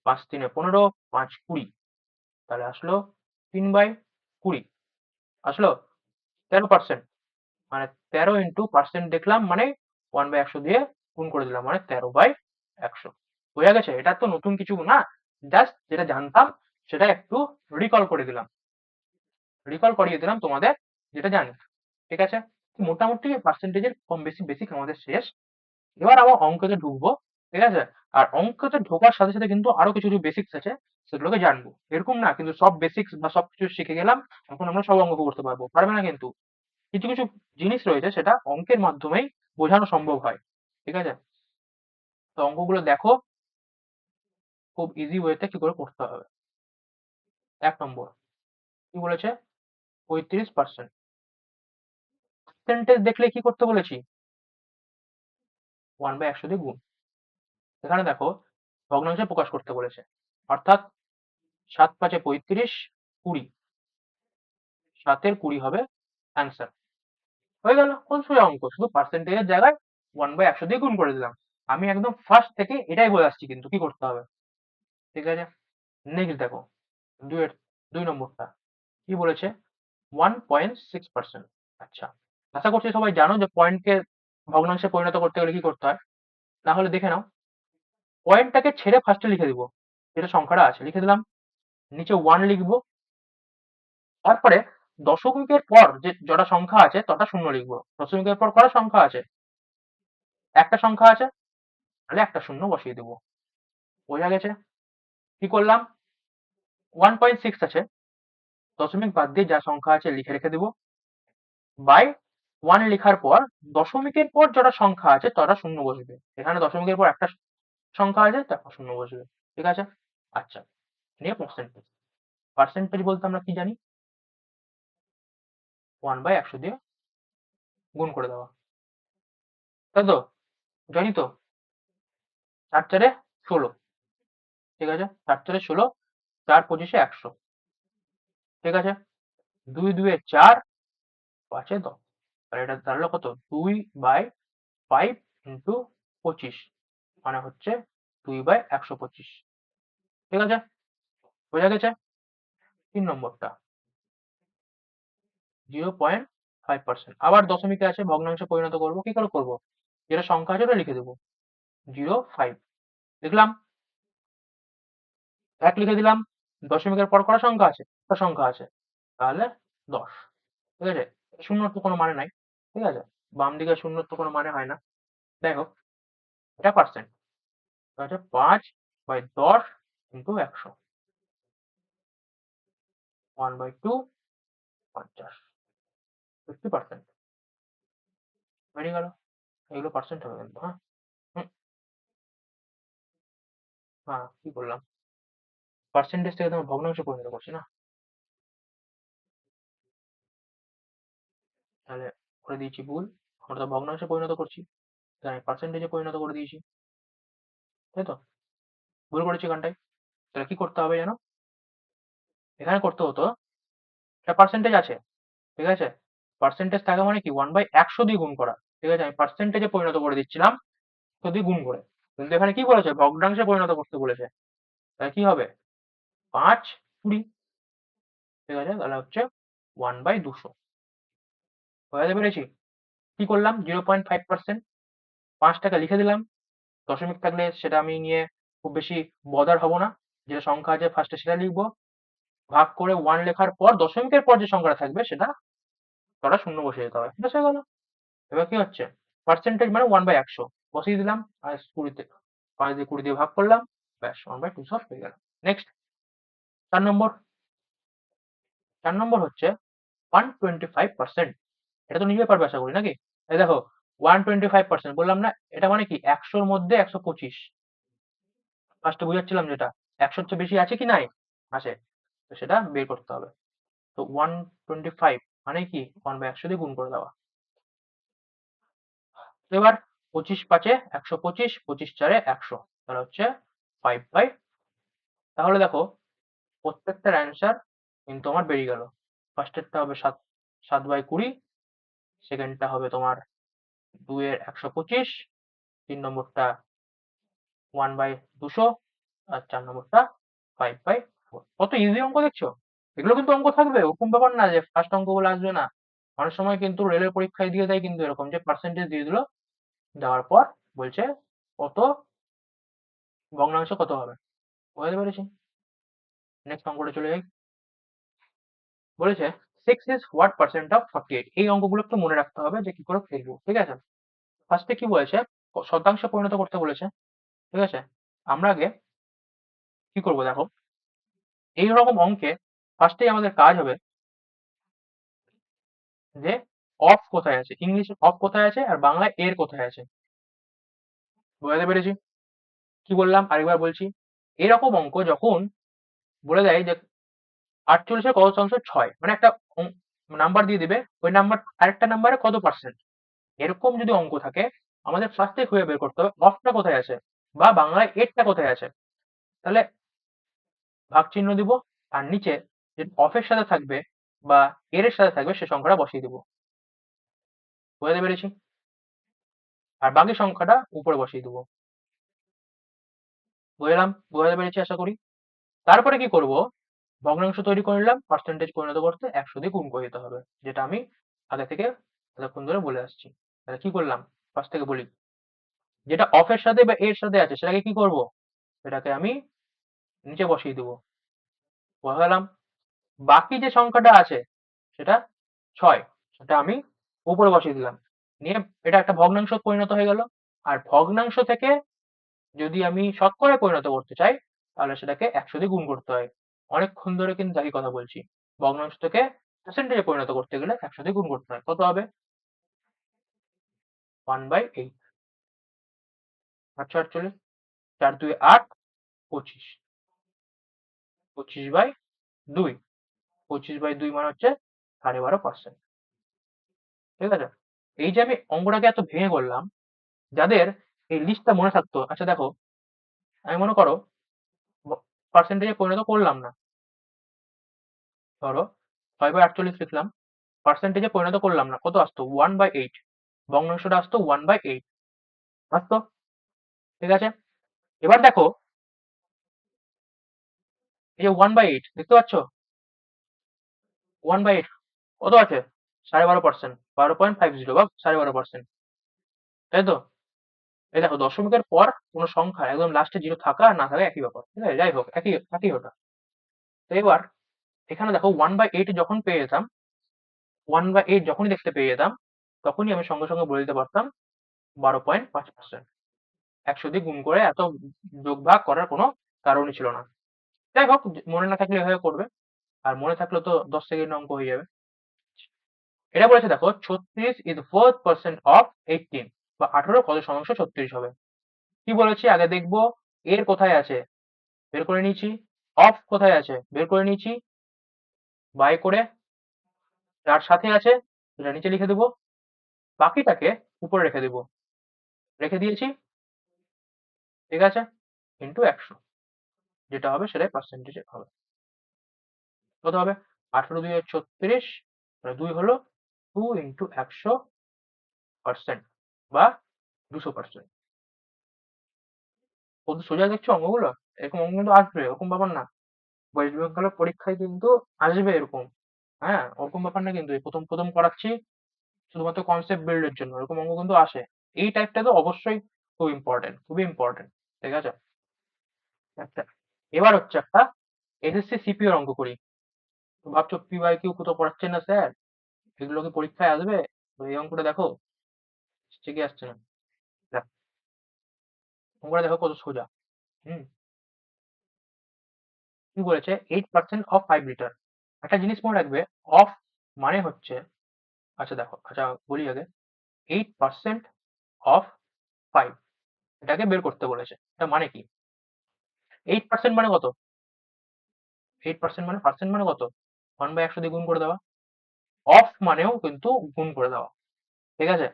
5 3 15, 5 20, তাহলে আসলো 3/20, আসলো 13%। মানে 13 ইন্টু পার্সেন্ট দেখলাম মানে 1/100 দিয়ে গুণ করে দিলাম মানে 13/100। বোঝা গেছে? এটা তো নতুন কিছু না, জাস্ট যেটা জানতাম সেটা একটু রিকল করে দিলাম, রিকল করিয়ে দিলাম তোমাদের যেটা জানি। ঠিক আছে, মোটামুটি পার্সেন্টেজের কম বেশি বেসিক আমাদের শেষ। এবার আমার অঙ্কতে ঢুকবো। ঠিক আছে? আর অঙ্কতে ঢোকার সাথে সাথে কিন্তু আরো কিছু কিছু বেসিক্স আছে, সেগুলোকে জানবো। এরকম না কিন্তু সব বেসিক্স বা সবকিছু শিখে গেলাম, এখন আমরা সব অঙ্ক করতে পারবো, পারবে না কিন্তু। কিছু কিছু জিনিস রয়েছে সেটা অঙ্কের মাধ্যমেই বোঝানো সম্ভব হয়। ঠিক আছে? তো অঙ্কগুলো দেখো, খুব ইজি ওয়েতে কি করে করতে হবে। 1 নম্বর কি বলেছে, 35%। পার্সেন্টেজ দেখলে কি করতে বলেছি, 1/100 দিয়ে গুণ। এখানে দেখো ভগ্নাংশে প্রকাশ করতে বলেছে, অর্থাৎ 7×5 = 35, 20, 7-এর 20 হবে অ্যান্সার। হয়ে গেল, কোন সোজা অঙ্ক, শুধু পার্সেন্টেজের জায়গায় 1/100 দিয়ে গুণ করে দিলাম। আমি একদম ফার্স্ট থেকে এটাই বলে আসছি কিন্তু কি করতে হবে। ঠিক আছে, নেক্সট দেখো, 2 নম্বরটা কি বলেছে, 1.6%। আচ্ছা, আশা করছি সবাই জানো যে পয়েন্টকে ভগ্নাংশে পরিণত করতে গেলে কি করতে হয়। না হলে দেখে নাও, পয়েন্টটাকে ছেড়ে ফার্স্টে লিখে দিব, যেটা সংখ্যাটা আছে লিখে দিলাম, নিচে 1 লিখবো, তারপরে দশমিকের পর যে যটা সংখ্যা আছে তটা শূন্য লিখবো। দশমিকের পর কটা সংখ্যা আছে, একটা সংখ্যা আছে, তাহলে একটা শূন্য বসিয়ে দেবো। বোঝা গেছে? কি করলাম, 1.6 আছে, দশমিক বাদ দিয়ে যা সংখ্যা আছে লিখে রেখে দেবো, বাই 1 লেখার পর দশমিকের পর যটা সংখ্যা আছে তটা শূন্য বসবে। এখানে দশমিকের পর একটা সংখ্যা আছে, তারপর শূন্য বসবে। ঠিক আছে? আচ্ছা, নিয়ে পার্সেন্টেজ। পার্সেন্টেজ বলতে আমরা কি জানি, 1/100 দিয়ে গুণ করে দেওয়া, তাই তো? জানি তো, 4×4 = 16। ঠিক আছে, 4×4 = 16, 4×25 = 100। ঠিক আছে, 2×2 = 4, 5×10। তাহলে এটা দাঁড়ালো কত, 2/5 ইন্টু 25, মানে হচ্ছে 2/125। ঠিক আছে, বোঝা গেছে? 3 নম্বরটা 0.5%। আবার দশমিকে আছে, ভগ্নাংশে পরিণত করবো, কি করে করবো, যেটা সংখ্যা আছে ওটা লিখে দেবো, 0.5 লিখলাম, 1 লিখে দিলাম, দশমিকের পর কটা সংখ্যা আছে, একটা সংখ্যা আছে, তাহলে 10। ঠিক আছে, শূন্যর তো কোনো মানে নাই। ঠিক আছে, বাম দিকে শূন্যর তো কোনো মানে হয় না। দেখো, এটা পার্সেন্ট, আছে 5/10 ইন্টু 100, 1/2, 50, 50%। বেরিয়ে গেল, এগুলো পার্সেন্ট হবে কিন্তু। হ্যাঁ, হুম, হ্যাঁ, কি করলাম, পার্সেন্টেজ থেকে তোমার ভগ্নাংশে পরিণত করছি না, তাহলে করে দিয়েছি ভুল। আমরা তো ভগ্নাংশে পরিণত করছি, তাই আমি পার্সেন্টেজে পরিণত করে দিয়েছি, তাই তো? ভুল করেছি এখানটায়। তাহলে কি করতে হবে জানো, এখানে করতে হতো, এটা পার্সেন্টেজ আছে, ঠিক আছে, পার্সেন্টেজ থাকা মানে কি 1/100 দিয়ে গুণ করা। ঠিক আছে, আমি পার্সেন্টেজে পরিণত করে দিচ্ছিলাম 100 দিয়ে গুণ করে, কিন্তু এখানে কি বলেছে, ভগ্নাংশে পরিণত করতে বলেছে, তাহলে কি হবে, 5×20। ঠিক আছে, তাহলে হচ্ছে 1/200। বোঝাতে পেরেছি? কি করলাম, 0.5%, 5 টাকা লিখে দিলাম, দশমিক থাকলে সেটা আমি নিয়ে খুব বেশি বদার হব না, যেটা সংখ্যা আছে ফার্স্টে সেটা লিখবো, ভাগ করে 1 লেখার পর দশমিকের পর যে সংখ্যাটা থাকবে সেটা তটা শূন্য বসিয়ে দিতে হবে। ব্যাস হয়ে গেল। এবার কি হচ্ছে, পার্সেন্টেজ মানে 1/100 বসিয়ে দিলাম, আর 20তে 5 দিয়ে 20 দিয়ে ভাগ করলাম, ব্যাস 1/200 হয়ে গেল। নেক্সট, 4 নম্বর। 4 নম্বর হচ্ছে 125%। এটা তো নিজেই পারবে আশা করি, নাকি? এই দেখো, 125% বললাম না, এটা মানে কি 100-র মধ্যে 125। ফার্স্টে বুঝাচ্ছিলাম যেটা, 100-র চেয়ে বেশি আছে কি নাই, আছে, তো সেটা বের করতে হবে। তো 125 মানে কি 1/100 দিয়ে গুণ করে দেওয়া। তো এবার 25×5 = 125, 25×4 = 100, তাহলে হচ্ছে 5/, তাহলে দেখো প্রত্যেকটার অ্যান্সার কিন্তু আমার বেরিয়ে গেল। ফার্স্টেরটা হবে 7/20, সেকেন্ডটা হবে তোমার 2-এর 125, 3 নম্বরটা 1/200, আর 4 নম্বরটা 5/4। কত ইজি অঙ্ক দেখছো? এগুলো কিন্তু অঙ্ক থাকবে, ওরকম ব্যাপার না যে ফার্স্ট অঙ্কগুলো আসবে না। অনেক সময় কিন্তু রেলের পরীক্ষায় দিয়ে দেয় কিন্তু এরকম, যে পার্সেন্টেজ দিয়ে দিল, দেওয়ার পর বলছে কত ভগ্নাংশ কত হবে। বুঝতে পেরেছি? নেক্সট অঙ্কটা চলে যাই। বলেছে 6 is what percent of 48। এই অঙ্কগুলো একটু মনে রাখতে হবে যে কি করে ফেলবো। ঠিক আছে, ফার্স্টে কি বলেছে, শতাংশে পরিণত করতে বলেছে, ঠিক আছে? আমরা আগে কি করব দেখো, এইরকম অঙ্কে ফার্স্টেই আমাদের কাজ হবে যে অফ কোথায় আছে, ইংলিশে অফ কোথায় আছে আর বাংলায় এর কোথায় আছে। বোঝাতে পেরেছি? কি বললাম আরেকবার বলছি, এরকম অঙ্ক যখন বলে দেয় যে 48-এর কত শতাংশ 6, মানে একটা নাম্বার দিয়ে দিবে, ওই নাম্বার আরেকটা নাম্বারে কত পার্সেন্ট, এরকম যদি অঙ্ক থাকে আমাদের ফার্স্টে খুঁজে বের করতে হবে অফটা কোথায় আছে বা বাংলায় এরটা কোথায় আছে। তাহলে ভাগ চিহ্ন দিব, আর নিচে যে অফের সাথে থাকবে বা এর সাথে থাকবে সে সংখ্যাটা বসিয়ে দিব। বুঝতে পেরেছি? আর বাকি সংখ্যাটা উপরে বসিয়ে দিব। বুঝলাম, বুঝতে পেরেছি আশা করি। তারপরে কি করব, ভগ্নাংশ তৈরি করে নিলাম, পার্সেন্টেজ পরিণত করতে 100 দিয়ে গুণ করে দিতে হবে, যেটা আমি আগে থেকে এতক্ষণ ধরে বলে আসছি। তাহলে কি করলাম, ফার্স্ট থেকে বলি, যেটা অফের সাথে বা এর সাথে আছে সেটাকে কি করব, সেটাকে আমি নিচে বসিয়ে দেবো। বসালাম। বাকি যে সংখ্যাটা আছে সেটা 6, সেটা আমি উপরে বসিয়ে দিলাম। নিয়ে এটা একটা ভগ্নাংশ পরিণত হয়ে গেল। আর ভগ্নাংশ থেকে যদি আমি শতকরায় পরিণত করতে চাই তাহলে সেটাকে 100 দিয়ে গুণ করতে হয়। অনেকক্ষণ ধরে কিন্তু একই কথা বলছি। ভগ্নাংশ থেকে পার্সেন্টেজে পরিণত করতে গেলে 100 দিয়ে গুণ করতে হয়। কত হবে? 1/8। 848, 4 2 8, 25, 25/2, 25/2 মানে হচ্ছে 12.5%। ঠিক আছে? এই যে আমি অঙ্কটাকে এত ভেঙে করলাম, যাদের এই লিস্টটা মনে থাকতো, আচ্ছা দেখো, আমি মনে করো পার্সেন্টেজে পরিণত করলাম না, ধরো 6/48 লিখলাম, পার্সেন্টেজে পরিণত করলাম না, কত আসতো? 1/8। ভগ্নাংশটা আসতো 1/8 আসতো। ঠিক আছে? এবার দেখো, এই যে 1/8 দেখতে পাচ্ছ, 1/8 কত আছে? 12.5%, 12.50 বা 12.5%। তাই তো? এই দেখো, দশমিকের পর কোন সংখ্যা একদম লাস্টে জিরো থাকা আর না থাকা একই ব্যাপার। ঠিক আছে? যাই হোক, একই একই ওটা। তো এবার এখানে দেখো 1/8 যখন পেয়ে যেতাম, 1/8 যখনই দেখতে পেয়ে যেতাম, তখনই আমি সঙ্গে সঙ্গে বলে দিতে পারতাম 12.5%। 100 দিয়ে গুণ করে এত যোগ ভাগ করার কোনো কারণই ছিল না। যাই হোক, মনে না থাকলে এভাবে করবে, আর মনে থাকলে তো 10 সেকেন্ড অঙ্ক হয়ে যাবে। এটা বলেছে দেখো, 36 is fourth percent of 18, বা 18 কত শতাংশ 36 হবে। কি বলেছি আগে দেখবো, এর কোথায় আছে বের করে নিয়েছি, অফ কোথায় আছে বের করে নিয়েছি, বাই করে যার সাথে আছে সেটা নিচে লিখে দেবো, বাকিটাকে উপরে রেখে দেবো, রেখে দিয়েছি। ঠিক আছে? ইন্টু 100, যেটা হবে সেটাই পার্সেন্টেজে হবে। কত হবে? 18 2 36, 2 হলো 2 × 100% বা 200%। কত সোজা দেখছো অঙ্কগুলো? এরকম অঙ্ক কিন্তু আসবে, ওরকম ব্যাপার না। ওয়েস্ট বেঙ্গলের পরীক্ষায় কিন্তু আসবে এরকম। হ্যাঁ, ওরকম ব্যাপার না কিন্তু, এই প্রথম প্রথম করাচ্ছি শুধুমাত্র কনসেপ্ট বিল্ডের জন্য, এরকম অঙ্ক কিন্তু আসে। এই টাইপটা তো অবশ্যই খুব ইম্পর্টেন্ট, খুবই ইম্পর্টেন্ট। ঠিক আছে? আচ্ছা, এবার হচ্ছে একটা এসএসসি সিপিওর অঙ্ক করি। তো ভাবছো পিওয়াই কিউ তো পড়াচ্ছেন না স্যার, এগুলো কি পরীক্ষায় আসবে? তো এই অঙ্কটা দেখো, আসছে কি আসছে না। দেখ, অঙ্কটা দেখো কত সোজা। হুম, কি বলেছে, 8% অফ 5 লিটার। একটা জিনিস মনে রাখবে, অফ মানে হচ্ছে, আচ্ছা দেখো, আচ্ছা বলি আগে, 8% অফ 5, এটাকে বের করতে বলেছে। এটা মানে কি? 8% মানে কত? 8% মানে পার্সেন্ট মানে কত? 1/100 দিয়ে গুণ করে দেওয়া। অফ মানেও কিন্তু গুণ করে দেওয়া। ঠিক আছে?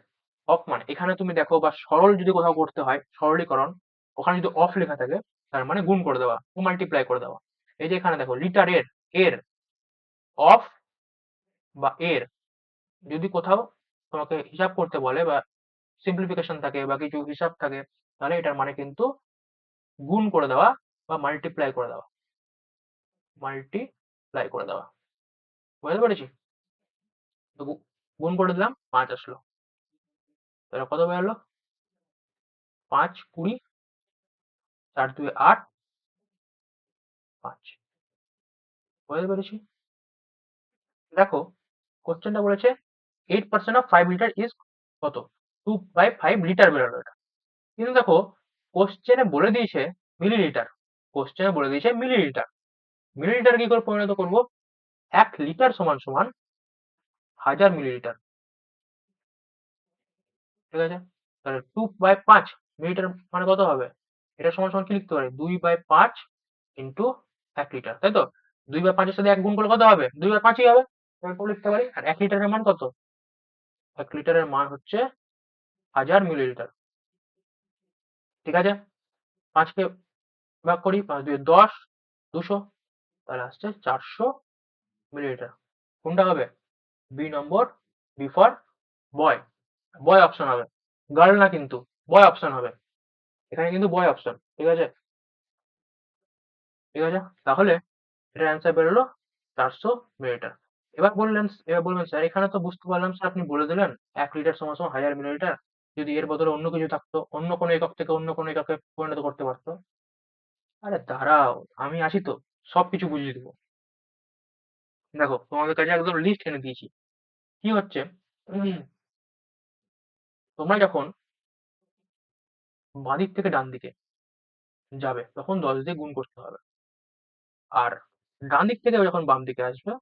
অফ মানে এখানে তুমি দেখো, বা সরল যদি কোথাও করতে হয় সরলীকরণ, ওখানে যদি অফ লেখা থাকে তার মানে গুণ করে দেওয়া, মাল্টিপ্লাই করে দেওয়া। এই যে এখানে দেখো, লিটারের এর অফ বা এর যদি কোথাও তোমাকে হিসাব করতে বলে বা সিম্পলিফিকেশন থাকে বা কিছু হিসাব থাকে, তাহলে এটার মানে কিন্তু গুণ করে দেওয়া বা মাল্টিপ্লাই করে দেওয়া, মাল্টিপ্লাই করে দেওয়া। বুঝতে পেরেছি? তো গুণ করে দিলাম, 5 আসলো। তাহলে কত বেরোলো? 5 20, 4 2 8, 5। বুঝতে পেরেছি? দেখো, কোশ্চেনটা বলেছে 8% অফ 5 লিটার ইজ কত? 2/5 লিটার বেরোলো এটা। কিন্তু দেখো, কোশ্চেনে বলে দিয়েছে মিলিলিটার, কোশ্চেনে বলে দিয়েছে মিলিলিটার। মিলিলিটার কি করে পরিণত করব? 1 লিটার সমান সমান 1000 মিলিলিটার। ঠিক আছে, তাহলে 2/5 মিলিলিটার মানে কত হবে? এটা সমান সমান কি লিখতে পারি? 2/5 ইন্টু 1 লিটার, তাই তো? 2/5 এর সাথে 1 গুণ করলে কত হবে? 2/5ই হবে। এরকম লিখতে পারি। আর 1 লিটারের মান কত? 1 লিটারের মান হচ্ছে 1000 মিলিলিটার। ঠিক আছে, 5কে ভাগ করি, 5 × 2 = 10, 200, তাহলে আসছে 400 মিলিলিটার। কোনটা হবে? B number, B for boy, boy option হবে, গার্ল না কিন্তু, বয় অপশন হবে এখানে, কিন্তু বয় অপশন। ঠিক আছে, ঠিক আছে, তাহলে এটার অ্যান্সার বেরোলো 400 মিলিলিটার। এবার বলবেন স্যার এখানে তো বুঝতে পারলাম স্যার আপনি বলে দিলেন 1 লিটার সমান সমান 1000 মিলিলিটার, যদি এর বদলে অন্য কিছু থাকতো, অন্য কোনো একক থেকে অন্য কোনো এককে পরিণত করতে পারতো। আরে দাঁড়াও, আমি আছি তো, সবকিছু বুঝিয়ে দেবো। দেখো তোমাদের কাছে একদম লিস্ট এনে দিয়েছি। কি হচ্ছে, উম, তোমরা যখন বাঁ দিক থেকে ডান দিকে যাবে তখন 10 দিয়ে গুণ করতে হবে, আর ডান দিক থেকে যখন বাম দিকে আসবে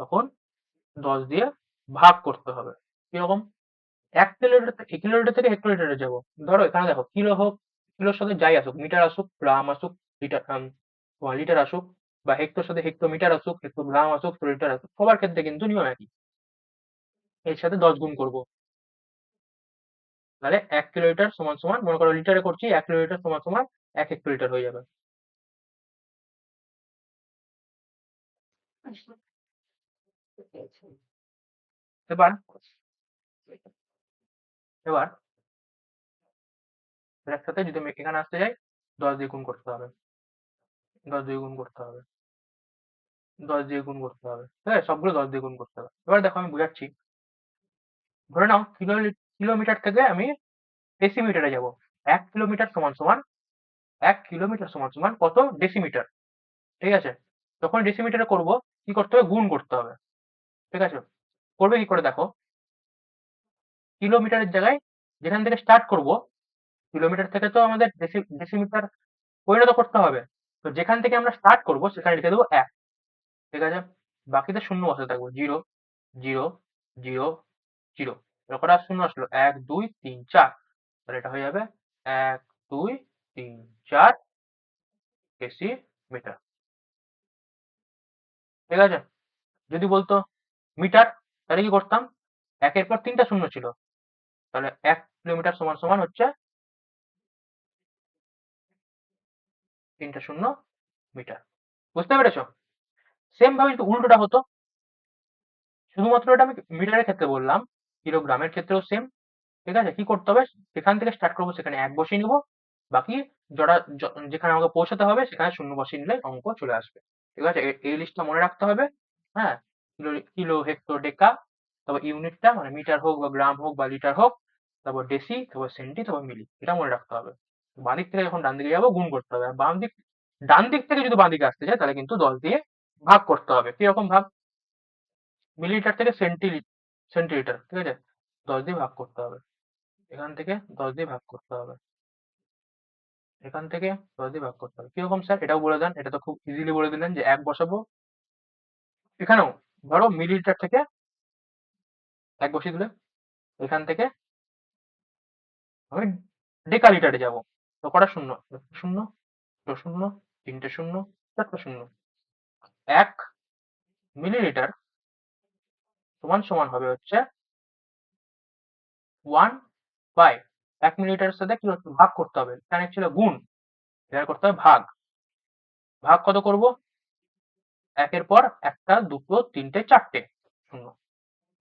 তখন 10 দিয়ে ভাগ করতে হবে। কিরকম? 1 কিলোমিটার থেকে হেক্টোলিটারে যাবো। ধরো এখানে দেখো, কিলো হোক, কিলোর সাথে যাই আসুক, মিটার আসুক, গ্রাম আসুক, লিটার তোমার লিটার আসুক, বা হেক্টোর সাথে হেক্টোমিটার আসুক, হেক্টোগ্রাম আসুক, লিটার আসুক, সবার ক্ষেত্রে কিন্তু নিয়ম একই। এর সাথে 10 গুণ করব, তাহলে 1 কিলোমিটার সমান সমান, মনে করো লিটারে করছি, 1 কিলোমিটার সমান সমান 1 হেক্টোলিটার হয়ে যাবে। এবার এবার এর সাথে যদি আমি এখানে আসতে যাই, 10 দিয়ে গুণ করতে হবে, 10 দিয়ে গুণ করতে হবে, 10 দিয়ে গুণ করতে হবে, ঠিক আছে, সবগুলো 10 দিয়ে গুণ করতে হবে। এবার দেখো আমি বুঝাচ্ছি। ধরে নাও কিলোমিটার থেকে আমি ডেসিমিটারে যাব। 1 কিলোমিটার সমান সমান কত ডেসিমিটার? ঠিক আছে, যখন ডেসিমিটারে করব, কি করতে হবে? গুণ করতে হবে। ঠিক আছে, করবে কি করে দেখো, কিলোমিটারের জায়গায় যেখান থেকে স্টার্ট করব, কিলোমিটার থেকে তো আমাদের ডেসিমিটার পরিণত করতে হবে, তো যেখান থেকে আমরা স্টার্ট করব সেখানে লিখে দেবো 1। ঠিক আছে, বাকিতে শূন্য বসাতে থাকবো, 0, 0, 0, 0। এরপর আর শূন্য আসলো, 1, 2, 3, 4, তাহলে এটা হয়ে যাবে 1, 2, 3, 4 ডেসিমিটার। ঠিক আছে, যদি বলতো মিটার, তাহলে কি করতাম? 1-এর পর 3টা শূন্য ছিল, তাহলে 1 কিলোমিটার সমান সমান হচ্ছে 3টা শূন্য মিটার। বুঝতে পেরেছো? সেম ভাবে যদি উল্টোটা হতো, শুধুমাত্র এটা আমি মিটারের ক্ষেত্রে বললাম, কিলোগ্রামের ক্ষেত্রেও সেম। ঠিক আছে, কি করতে হবে? যেখান থেকে স্টার্ট করবো সেখানে 1 বসিয়ে নিবো, বাকি যেখানে আমাকে পৌঁছাতে হবে সেখানে শূন্য বসিয়ে নিলে অঙ্ক চলে আসবে। ঠিক আছে, এই লিস্টটা মনে রাখতে হবে। হ্যাঁ, কিলো, কিলো, হেক্টর, ডেকা, তারপর ইউনিটটা মানে মিটার হোক বা গ্রাম হোক বা লিটার হোক, তারপর ডেসি, তারপর সেন্টি, তারপর মিলি, এটা মনে রাখতে হবে। বাঁ দিক থেকে যখন ডান দিকে যাবো গুণ করতে হবে, আর ডান দিক থেকে যদি বাঁ দিকে আসতে চাই তাহলে কিন্তু 10 দিয়ে ভাগ করতে হবে। কিরকম ভাগ? মিলিলিটার থেকে সেন্টিলিটার, ঠিক আছে, 10 দিয়ে ভাগ করতে হবে। এখান থেকে 10 দিয়ে ভাগ করতে হবে, এখান থেকে 10 দিয়ে ভাগ করতে হবে। কিরকম স্যার এটাও বলে দেন, এটা তো খুব ইজিলি বলে দিলেন যে 1 বসাবো। এখানেও ধরো মিলিলিটার থেকে 1 বসিয়ে দিলে, এখান থেকে আমি ডেকালিটারে যাব, তো কটা শূন্য? একটা শূন্য, দুটো শূন্য, তিনটে শূন্য, চারটে শূন্য। 1 মিলিলিটার সমান সমান হবে হচ্ছে 1/, 1 মিলিলিটারের সাথে কি হচ্ছে? ভাগ করতে হবে, এখানে ছিল গুণ, এখানে করতে হবে ভাগ। ভাগ কত করব? 1-এর পর একটা, দুটো, তিনটে, চারটে শূন্য,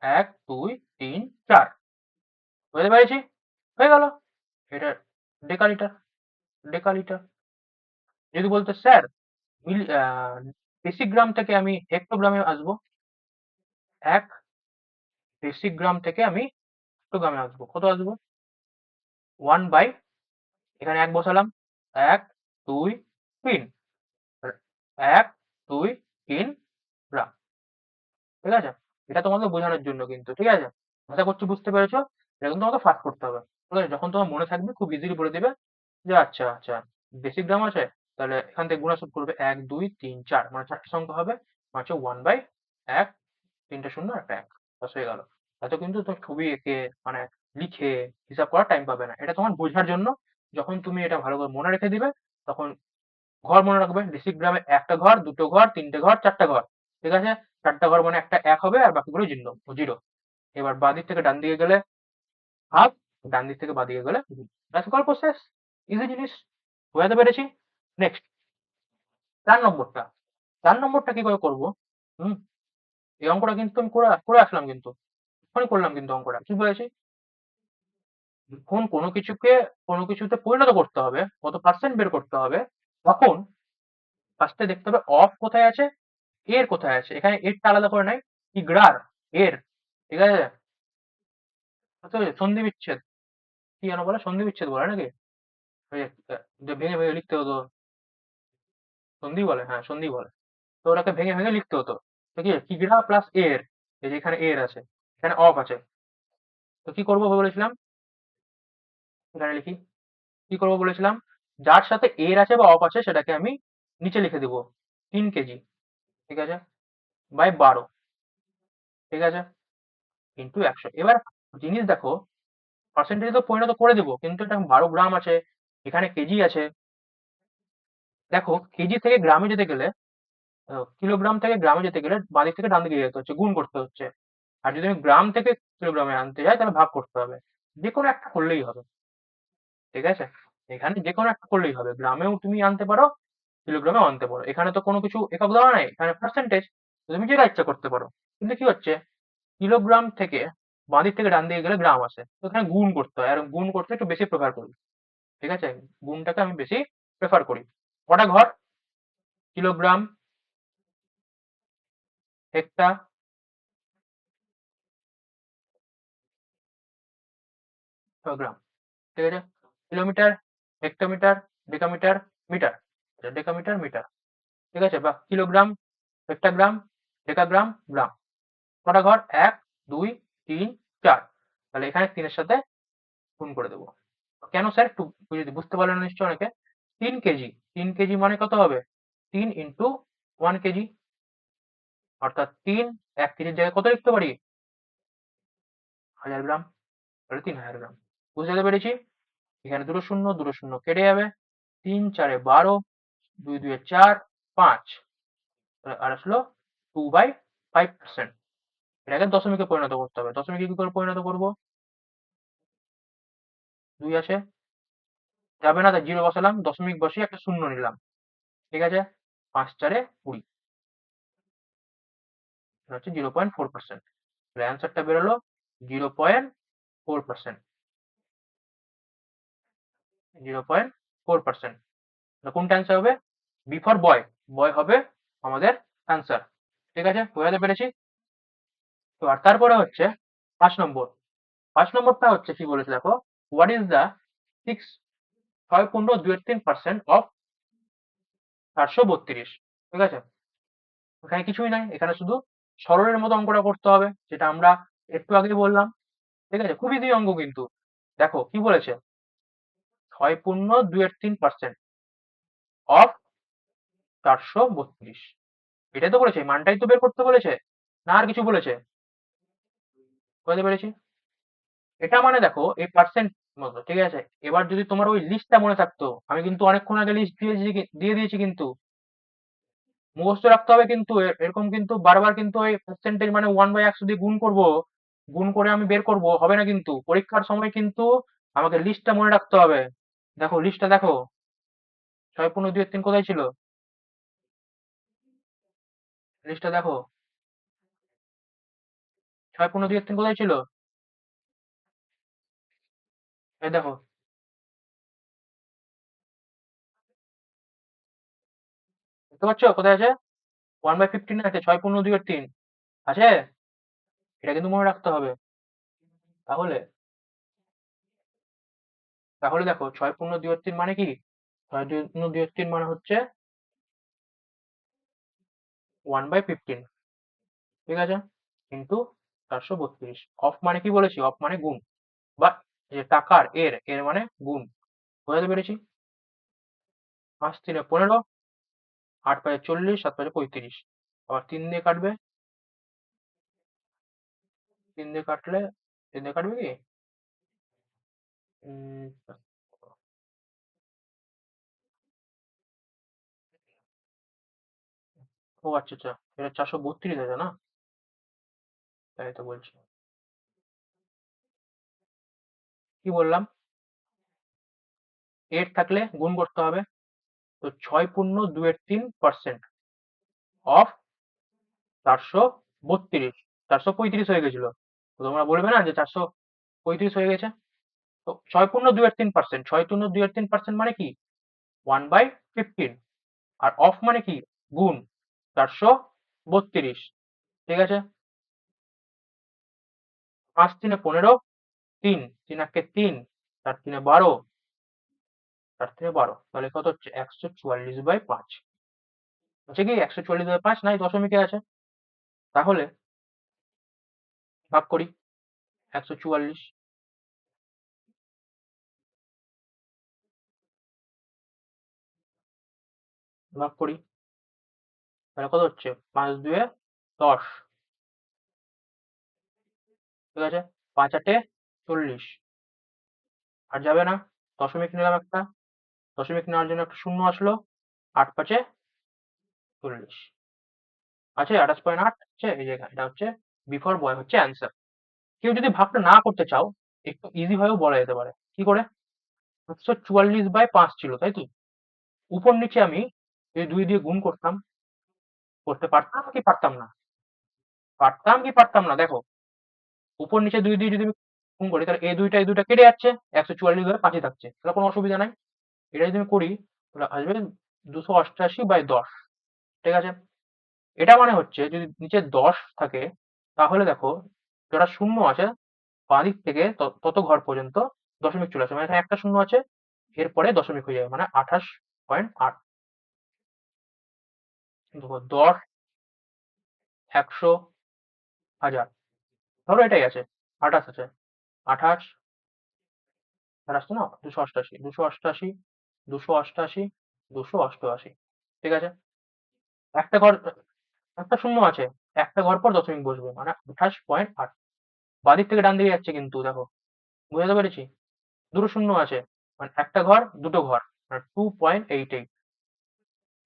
1, 2, 3, 4। বুঝতে পেরেছি? হয়ে গেল। এটা ডেকালিটার, ডেকালিটার। যদি বলতো স্যার ডেসিগ্রাম থেকে আমি হেক্টোগ্রামে আসবো, 1 ডেসিগ্রাম থেকে আমি হেক্টোগ্রামে আসবো, কত আসবো? 1/, এখানে 1 বসালাম, 1, 2, 3, 1, 2, 3 গ্রাম। ঠিক আছে, এটা তোমাদের বোঝানোর জন্য কিন্তু, ঠিক আছে, আশা করছি বুঝতে পেরেছো। এটা কিন্তু তোমাকে ফাস্ট করতে হবে। ঠিক আছে, যখন তোমার মনে থাকবে খুব ইজিলি বলে দেবে। যে আচ্ছা আচ্ছা, বেসিক গ্রাম আছে, তাহলে এখান থেকে গুণাসব করবে 1 2 3 4, মানে 4টে সংখ্যা হবে, মানে 1/1, 3টে শূন্য একটা এক, বাস হয়ে গেল। এত কিন্তু তো ছবি এঁকে মানে লিখে হিসাব করার টাইম পাবে না, এটা তোমার বোঝার জন্য। যখন তুমি এটা ভালো করে মনে রেখে দিবে, তখন ঘর মনে রাখবে, বেসিক গ্রামে একটা ঘর, দুটো ঘর, তিনটে ঘর, চারটা ঘর, ঠিক আছে। চারটা ঘর মানে একটা এক হবে, আর বাকিগুলো জিরো জিরো। এবার বাঁ দিক থেকে ডান দিকে গেলে হাফ, ডান দিক থেকে বাঁ দিকে গেলে ব্যাস, গল্প শেষ। ইজি জিনিস, বোঝাতে পেরেছি। নেক্সট, 4 নম্বরটা। 4 নম্বরটা কি করে করবো? হুম, এই অঙ্কটা কিন্তু আমি করে করে আসলাম, কিন্তু এক্ষুনি করলাম কিন্তু অঙ্কটা। কি বলেছি? যখন কোনো কিছুতে পরিণত করতে হবে, কত পার্সেন্ট বের করতে হবে, তখন ফার্স্টে দেখতে হবে অফ কোথায় আছে, এর কোথায় আছে। এখানে এরটা আলাদা করে নাই, ইগড়ার, এর, ঠিক আছে। বুঝতে পেরেছো? সন্ধি বিচ্ছেদ, কি যেন বলে, সন্ধি বিচ্ছেদ বলে নাকি? ওই যে ভেঙে ভেঙে লিখতে হতো, সন্ধি বলে, হ্যাঁ সন্ধি বলে। তো ওটাকে ভেঙে ভেঙে লিখতে হতো। তো কি কিগড়া প্লাস এর, এই যে এখানে এর আছে, এখানে অফ আছে। তো কি করবো বলেছিলাম, এখানে লিখি, কি করবো বলেছিলাম, যার সাথে এর আছে বা অফ আছে সেটাকে আমি নিচে লিখে দিব, 3 কেজি, ঠিক আছে, বাই 12, ঠিক আছে, ইন্টু 100। এবার জিনিস দেখো, পার্সেন্টেজ তো পরিণত করে দেবো, কিন্তু এটা 12 গ্রাম আছে, এখানে কেজি আছে। দেখো, কেজি থেকে গ্রামে যেতে গেলে, কিলোগ্রাম থেকে গ্রামে যেতে গেলে বাঁ দিক থেকে ডান দিকে যেতে হচ্ছে, গুণ করতে হচ্ছে। আর যদি আমি গ্রাম থেকে কিলোগ্রামে আনতে যাই, তাহলে ভাগ করতে হবে। যে কোনো একটা করলেই হবে, ঠিক আছে। এখানে যে কোনো একটা করলেই হবে, গ্রামেও তুমি আনতে পারো, কিলোগ্রামেও আনতে পারো। এখানে তো কোনো কিছু একক দেওয়া নাই, এখানে পার্সেন্টেজ, তুমি যেটা ইচ্ছা করতে পারো। কিন্তু কি হচ্ছে, কিলোগ্রাম থেকে বাঁ দিক থেকে ডান দিকে গেলে গ্রাম আসে, তো এখানে গুণ করতে হয়, আর গুণ করতে একটু বেশি প্রেফার করি, ঠিক আছে। গুণটাকে আমি বেশি প্রেফার করি। কটা ঘর? কিলোগ্রাম, হেক্টা, গ্রাম, ঠিক আছে। কিলোমিটার, হেক্টোমিটার, ডেকামিটার, মিটার, আচ্ছা, ডেকামিটার, মিটার, ঠিক আছে। বা কিলোগ্রাম, হেক্টাগ্রাম, ডেকাগ্রাম, গ্রাম। কটা ঘর? 1 2 3 4, তাহলে এখানে 3-এর সাথে গুণ করে দেবো। কেন স্যার, একটু যদি বুঝতে পারলেন না নিশ্চয় অনেকে। 3 কেজি, 3 কেজি মানে কত হবে? 3 × 1 কেজি, অর্থাৎ 1 কেজির জায়গায় কত লিখতে পারি? 1000 গ্রাম, তাহলে 3000 গ্রাম। বুঝতে পেরেছি। এখানে দুটো শূন্য, দুটো শূন্য কেটে যাবে, 3 × 4 = 12, 2 × 2 = 4, 5, আর আসলো 2/5%। এটাকে দশমিকে পরিণত করতে হবে। দশমিকে কি করে পরিণত করবো? 2 আছে, যাবে না, তাই জিরো বসালাম, দশমিক বসিয়ে একটা শূন্য নিলাম, ঠিক আছে। 5 × 4 = 20, হচ্ছে 0.4%। তাহলে অ্যান্সারটা বেরোলো 0.4%, 0.4%। কোনটা অ্যান্সার হবে? বি ফর বয়, বয় হবে আমাদের অ্যান্সার, ঠিক আছে, বোঝাতে পেরেছি। তো আর তারপরে হচ্ছে 5 নম্বর। 5 নম্বরটা হচ্ছে কি বলেছে দেখো, হোয়াট ইজ দ্য 6, 6.283% অফ 432, ঠিক আছে। এখানে কিছুই নাই, এখানে শুধু সরলের মতো অঙ্কটা করতে হবে, যেটা আমরা একটু আগে বললাম, ঠিক আছে। খুবই ইজি অঙ্ক কিন্তু। দেখো কি বলেছে, 6.283% অফ 432, এটাই তো বলেছে, মানটাই তো বের করতে বলেছে, না আর কিছু বলেছে? বুঝতে পেরেছি। এটা মানে দেখো এই পার্সেন্ট মতো, ঠিক আছে। এবার যদি তোমার ওই লিস্টটা মনে থাকতো, আমি কিন্তু অনেকক্ষণ আগে লিস্ট দিয়ে দিয়েছি কিন্তু, মুখস্থ রাখতে হবে কিন্তু। এরকম কিন্তু বারবার কিন্তু ওই পার্সেন্টেজ মানে 1/100 দিয়ে গুণ করব, গুণ করে আমি বের করব, হবে না কিন্তু। পরীক্ষার সময় কিন্তু আমাকে লিস্টটা মনে রাখতে হবে। দেখো লিস্টটা দেখো, 6.283 কোথায় ছিল, লিস্টটা দেখো, 6.283 কোথায় ছিল, এই দেখো। দেখতে পাচ্ছ কোথায় আছে? 1/15 আছে, 6.283 আছে। এটা কিন্তু মনে রাখতে হবে। তাহলে তাহলে দেখো, 6.283 মানে কি? 6.283 মানে হচ্ছে 1/15, ঠিক আছে, কিন্তু 432। অফ মানে কি বলেছি? অফ মানে গুণ, বা যে টাকার এর, এর মানে গুণ। বুঝতে পেরেছি। 5 3 15, 8 5 40, 7 5 35। আবার 3 দিয়ে কাটবে, 3 দিয়ে কাটলে, 3 দিয়ে কাটবে কি? উম, ও আচ্ছা আচ্ছা, এটা 432 আছে না? তাই তো বলছি। কি বললাম? 8 থাকলে গুণ করতে হবে। তো 6 পূর্ণ 2 এর 3% অফ 432, 435 হয়ে গেছিল। তো তোমরা বলবে না যে 435 হয়ে গেছে। তো 6 পূর্ণ 2 এর 3%, 6 পূর্ণ 2 এর 3% মানে কি? 1/15। আর অফ মানে কি? গুণ 432। ঠিক আছে? 5 3 15, 3 3 1 3, 4 3 12, 4 3 12, তাহলে কত হচ্ছে? 144/5। হচ্ছে কি 144/5? নাই, দশমিকে আছে। তাহলে ভাগ করি 144, ভাগ করি, তাহলে কত হচ্ছে? 5 2 10। ঠিক আছে? 5 8 40। আর যাবে না, দশমিক নিলাম একটা, দশমিক নেওয়ার জন্য একটা শূন্য আসলো। 8 5 40 আছে, 28.8 হচ্ছে এই জায়গায়। এটা হচ্ছে বিফোর বয় হচ্ছে অ্যান্সার। কেউ যদি ভাগটা না করতে চাও, একটু ইজি ভাবেও বলা যেতে পারে। কি করে? 144/5 ছিল, তাই তো? উপর নিচে আমি এই 2 দিয়ে গুণ করতাম, করতে পারতাম কি পারতাম না? পারতাম কি পারতাম না? দেখো, উপর নিচে 2 দিয়ে যদি আমি গুণ করি, তাহলে এই দুইটা কেটে যাচ্ছে, 144/5 থাকছে, তাহলে কোনো অসুবিধা নাই। এটা যদি আমি করি, তাহলে আসবে 288/10। ঠিক আছে? এটা মানে হচ্ছে যদি নিচে 10 থাকে, তাহলে দেখো যারা শূন্য আছে বাঁ দিক থেকে তত ঘর পর্যন্ত দশমিক চলে আসে। মানে এখানে একটা শূন্য আছে, এরপরে দশমিক হয়ে যাবে, মানে 28.8। দেখো 10, 100, 1000, ধরো এটাই আছে, 28 আছে, 28, আর আসছে না 288, 288, 288, 288। ঠিক আছে? একটা ঘর, একটা শূন্য আছে, একটা ঘর পর দশমিক বসবে, মানে 28.8। বাদিক থেকে ডান দিকে যাচ্ছে কিন্তু, দেখো, বুঝতে পেরেছি? দুটো শূন্য আছে, মানে একটা ঘর দুটো ঘর, মানে 2.88।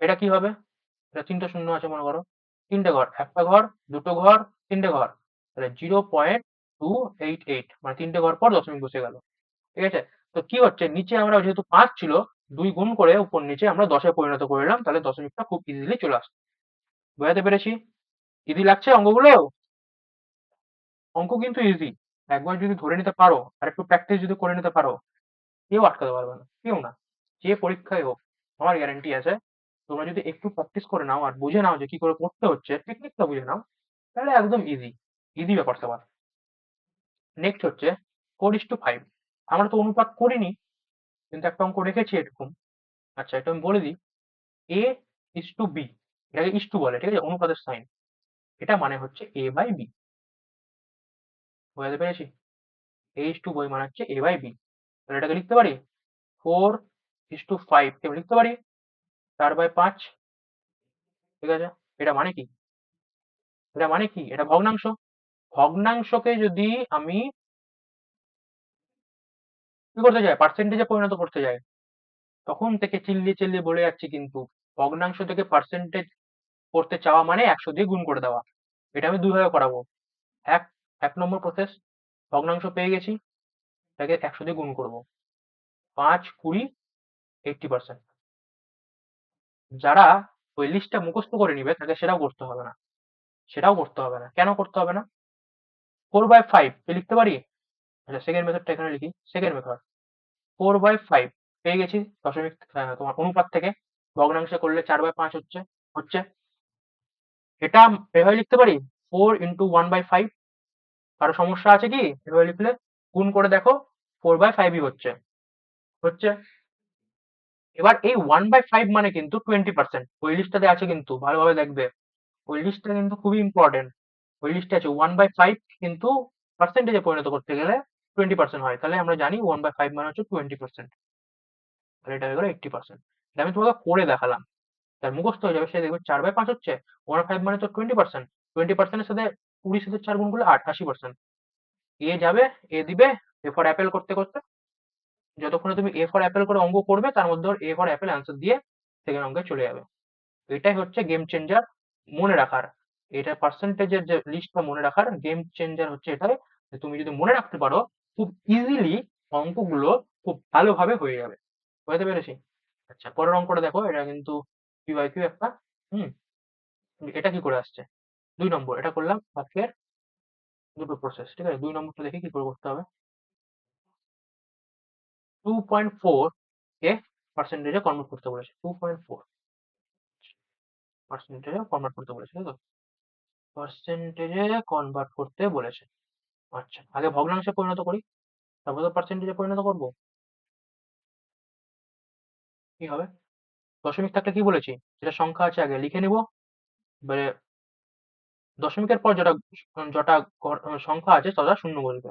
এটা কি হবে? এটা তিনটে শূন্য আছে মনে করো, তিনটে ঘর, একটা ঘর, দুটো ঘর, তিনটে ঘর, তাহলে 0.288, মানে তিনটে ঘর পর দশমিক বসে গেল। ঠিক আছে? তো কি হচ্ছে, নিচে আমরা যেহেতু 5 ছিল, 2 গুণ করে উপর নিচে আমরা 10 এ পরিণত করে নিলাম, তাহলে দশমিকটা খুব ইজিলি চলে আসছে। বোঝাতে পেরেছি? ইজি লাগছে অঙ্কগুলো? অঙ্ক কিন্তু ইজি। একবার যদি ধরে নিতে পারো, আর একটু প্র্যাকটিস যদি করে নিতে পারো, কেউ আটকাতে পারবে না, কেউ না। যে পরীক্ষায় হোক, আমার গ্যারান্টি আছে, তোমরা যদি একটু প্র্যাকটিস করে নাও আর বুঝে নাও যে কি করে পড়তে হচ্ছে, টেকনিকটা বুঝে নাও, তাহলে একদম ইজি, ইজি ব্যাপার স্যাপার। নেক্সট হচ্ছে 4:5। আমরা তো অনুপাত করিনি, কিন্তু একটা অঙ্ক রেখেছি এরকম। আচ্ছা, এটা আমি বলে দিই। এ ইস টু বি, এটাকে ইস টু বলে, ঠিক আছে, অনুপাতের সাইন। এটা মানে হচ্ছে এ বাই বি। বুঝতে পেরেছি? এ ইস টু বই মানে হচ্ছে এ বাই বি। তাহলে এটাকে লিখতে পারি 4:5 কে লিখতে পারি 4/5। ঠিক আছে? এটা মানে কি? এটা মানে কি? এটা ভগ্নাংশ। ভগ্নাংশকে যদি আমি কি করতে যাই, পার্সেন্টেজে পরিণত করতে যাই, তখন থেকে চিল্লিয়ে চিল্লিয়ে বলে যাচ্ছি কিন্তু, ভগ্নাংশ থেকে পার্সেন্টেজ করতে চাওয়া মানে 100 দিয়ে গুণ করে দেওয়া। এটা আমি দুইভাবে করাবো। এক, 1 নম্বর প্রসেস, ভগ্নাংশ পেয়ে গেছি, তাকে 100 দিয়ে গুণ করবো। 5 20 80%। যারা ওই লিস্টটা মুখস্থ করে নিবে, তাকে সেটাও করতে হবে না। সেটাও করতে হবে না। কেন করতে হবে না? 4/5 লিখতে পারি। আচ্ছা, সেকেন্ড মেথডটা এখানে লিখি। সেকেন্ড মেথড, 4/5 পেয়ে গেছি দশমিক, তোমার অনুপাত থেকে। ভগ্নাংশে করলে 4/5 হচ্ছে, হচ্ছে। এটা এভাবে লিখতে পারি 4 × 1/5। কারো সমস্যা আছে কি এভাবে লিখলে? গুণ করে দেখো, 4/5ই হচ্ছে, হচ্ছে। এবার এই 1/5 মানে কিন্তু 20%। ওই লিস্টটাতে আছে কিন্তু, ভালোভাবে দেখবে। ওই লিস্টটা কিন্তু খুবই ইম্পর্টেন্ট। ওই লিস্টে আছে 1/5, কিন্তু পার্সেন্টেজে পরিণত করতে গেলে 20% হয়। তাহলে আমরা জানি 1/5 মানে হচ্ছে 20%। তাহলে এটা হয়ে গেল 80%। এটা আমি তোমাকে করে দেখালাম, তার মুখস্থ হয়ে যাবে, সে দেখবে 4/5 হচ্ছে, 1/5 মানে তো 20%, 20%-এর সাথে 20 সাথে 4 গুণ করলে 80%। এ যাবে, এ দিবে, এ ফর অ্যাপেল করতে করতে যতক্ষণে তুমি এ ফর অ্যাপেল করে অঙ্ক করবে তার মধ্যে ওর এ ফর অ্যাপেল অ্যান্সার দিয়ে সেকেন্ড অঙ্কে চলে যাবে। এটাই হচ্ছে গেম চেঞ্জার মনে রাখার, এটা পার্সেন্টেজের যে লিস্টটা মনে রাখার গেম চেঞ্জার হচ্ছে এটাই, যে তুমি যদি মনে রাখতে পারো খুব ইজিলি অঙ্কগুলো খুব ভালোভাবে হয়ে যাবে। বুঝতে পেরেছি? আচ্ছা, পরের অঙ্কটা দেখো, এটা কিন্তু কিউ একটা। হুম, এটা কি করে আসছে? 2 নম্বর, এটা করলাম বাক্যের দুটো প্রসেস, ঠিক আছে? 2 নম্বরটা দেখি কি করে করতে হবে। 2.4 কে পার্সেন্টেজে কনভার্ট করতে বলেছে, 2.4 পার্সেন্টেজে কনভার্ট করতে বলেছে, তাই তো? পার্সেন্টেজে কনভার্ট করতে বলেছে। আচ্ছা, আগে ভগ্নাংশে পরিণত করি, তারপর তো পার্সেন্টেজে পরিণত করবো। কি হবে? দশমিক থাকলে কি বলেছি, যেটা সংখ্যা আছে আগে লিখে নিব, এবারে দশমিকের পর যেটা যেটা সংখ্যা আছে সেটা শূন্য বসবে।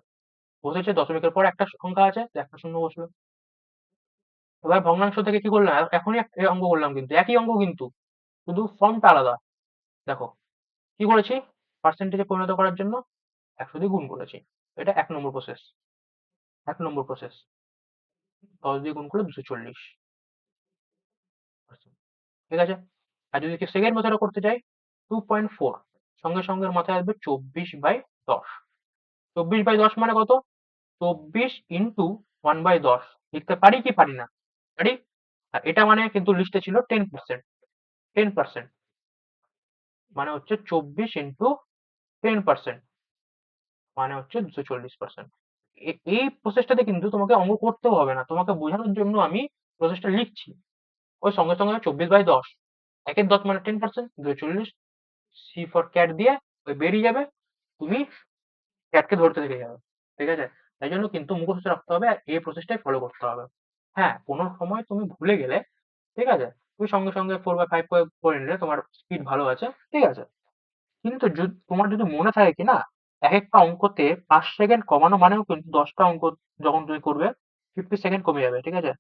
বসেছে, দশমিকের পর একটা সংখ্যা আছে, তো একটা শূন্য বসবে। এবার ভগ্নাংশ থেকে কি করলাম, এখনই এই অঙ্ক করলাম, কিন্তু একই অঙ্ক, কিন্তু শুধু ফর্মটা আলাদা। দেখো কি করেছি, পার্সেন্টেজে পরিণত করার জন্য 100 দিয়ে গুণ করেছি। এটা 1 নম্বর প্রসেস, 1 নম্বর প্রসেস। 10 দিয়ে গুণ করলে 240, ঠিক আছে? আর যদি সেকেন্ড মেথডে করতে চাই, 2.4 সঙ্গে সঙ্গে মাথায় আসবে 24/10। 24/10 মানে কত? 24 ইন্টু 1/10 লিখতে পারি কি পারি না? পারি। আর এটা মানে কিন্তু লিস্টে ছিল 10%, 10% মানে হচ্ছে 24 ইন্টু 10% মানে হচ্ছে 240%। এই প্রসেসটাতে কিন্তু তোমাকে অঙ্ক করতেও হবে না, তোমাকে বোঝানোর জন্য আমি প্রসেসটা লিখছি। ওই সঙ্গে সঙ্গে 24/10, 1/10 মানে 10%, 240, সি ফর ক্যাট দিয়ে ওই বেরিয়ে যাবে, তুমি ক্যাটকে ধরতে থেকে যাবে, ঠিক আছে? তাই জন্য কিন্তু মুখস্থ রাখতে হবে আর এই প্রসেসটাই ফলো করতে হবে। হ্যাঁ, কোনো সময় তুমি ভুলে গেলে, ঠিক আছে, তুমি সঙ্গে সঙ্গে 4/5 করে নিলে, তোমার স্পিড ভালো আছে, ঠিক আছে? কিন্তু তোমার যদি মনে থাকে কি না, এক একটা অঙ্কতে 5 সেকেন্ড কমানো মানেও কিন্তু 10টা অঙ্ক যখন তুমি করবে 50 সেকেন্ড কমে যাবে, ঠিক আছে?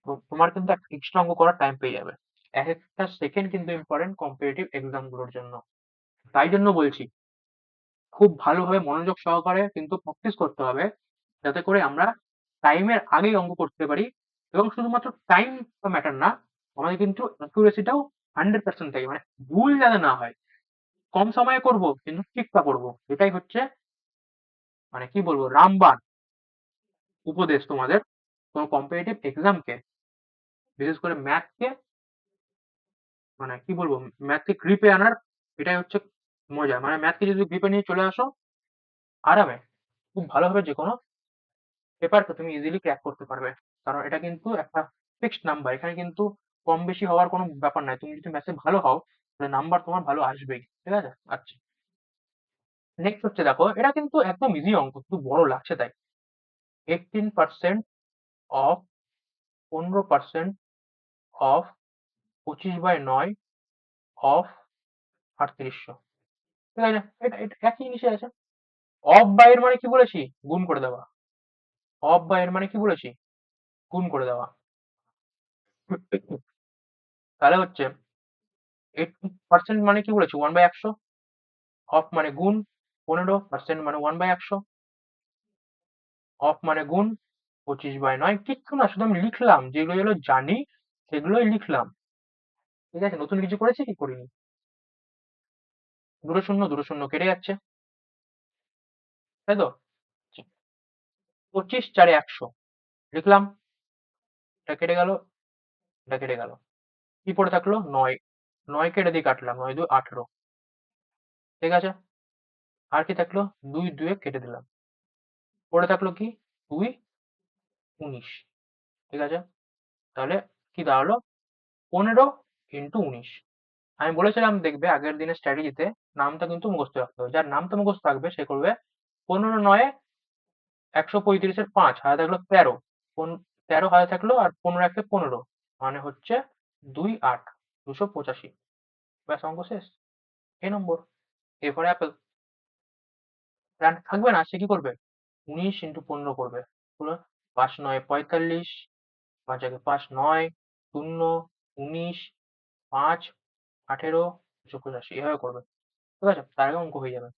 তো তোমার কিন্তু এক্সট্রা অঙ্ক করার টাইম পেয়ে যাবে। এক একটা সেকেন্ড কিন্তু ইম্পর্টেন্ট কম্পিটিটিভ এক্সাম গুলোর জন্য। তাই জন্য বলছি, খুব ভালোভাবে মনোযোগ সহকারে কিন্তু প্র্যাকটিস করতে হবে, যাতে করে আমরা টাইমের আগেই অঙ্ক করতে পারি। এবং শুধুমাত্র টাইম ম্যাটার না, আমাদের কিন্তু অ্যাকুরেসিটাও 100% থাকে, মানে ভুল যাতে না হয়। কম সময়ে করব কিন্তু ঠিকটা করব, এটাই হচ্ছে মানে কি বলবো রামবাণ উপদেশ তোমাদের, কোনো কম্পিটিটিভ এক্সামকে, বিশেষ করে ম্যাথকে, মানে কি বলবো, ম্যাথকে গ্রিপে আনার, এটাই হচ্ছে মজা। মানে ম্যাথকে যদি গ্রিপে নিয়ে চলে আসো আরামে, খুব ভালোভাবে যে কোনো পেপারকে তুমি ইজিলি ক্র্যাক করতে পারবে। কারণ এটা কিন্তু একটা ফিক্সড নাম্বার, এখানে কিন্তু কম বেশি হওয়ার কোনো ব্যাপার নাই। তুমি যদি ম্যাথে ভালো হও তাহলে নাম্বার তোমার ভালো আসবেই, ঠিক আছে? আচ্ছা, নেক্সট হচ্ছে, দেখো এটা কিন্তু একদম ইজি অঙ্ক, একটু বড় লাগছে তাই। 18% অফ 15% অফ 25/9 অফ 3800, ঠিক আছে? এটা এটা একই জিনিসই আছে। অফ বাই এর মানে কি বলেছি, গুণ করে দেওয়া। অফ বাই এর মানে কি বলেছি, গুণ করে দেওয়া। তাহলে হচ্ছে 80% মানে কি বলেছি, 1/100। অফ মানে গুণ, 15% মানে 1/100, অফ মানে গুণ, 25/9 কিচ্ছু না, শুধু আমি লিখলাম যেগুলো যেগুলো জানি সেগুলোই লিখলাম, ঠিক আছে? নতুন কিছু করেছি কি, করিনি। দুটো শূন্য দুটো শূন্য কেটে যাচ্ছে, তাই তো? 25 4 100 লিখলাম, এটা কেটে গেল, এটা কেটে গেল, কি পড়ে থাকলো, 9। 9 কেটে দিয়ে কাটলাম, 9 2 18, ঠিক আছে? আর কি থাকলো, 2 2 কেটে দিলাম, পড়ে থাকলো কি, 2 19, ঠিক আছে? তাহলে কি দাঁড়ালো, 15 × 19। আমি বলেছিলাম দেখবে আগের দিনের স্ট্র্যাটেজিতে নামটা কিন্তু মুখস্থ রাখতে হবে, যার নামটা মুখস্থ রাখবে সে করবে 15 9 135-এর 5 হাতে থাকলো 13, 13 হাতে থাকলো, আর 15 1 15, মানে হচ্ছে 2 8, 285। ব্যাস, অঙ্ক শেষ। এ নম্বর, এ ফর অ্যাপেল। থাকবে না, সে কি করবে, 19 × 15 করবে পুরো, 5 9 45, 5 1 5 9, 0, 19, 5, 18, 85 এভাবে করবে। ঠিক আছে? তার আগে অঙ্ক হয়ে যাবে।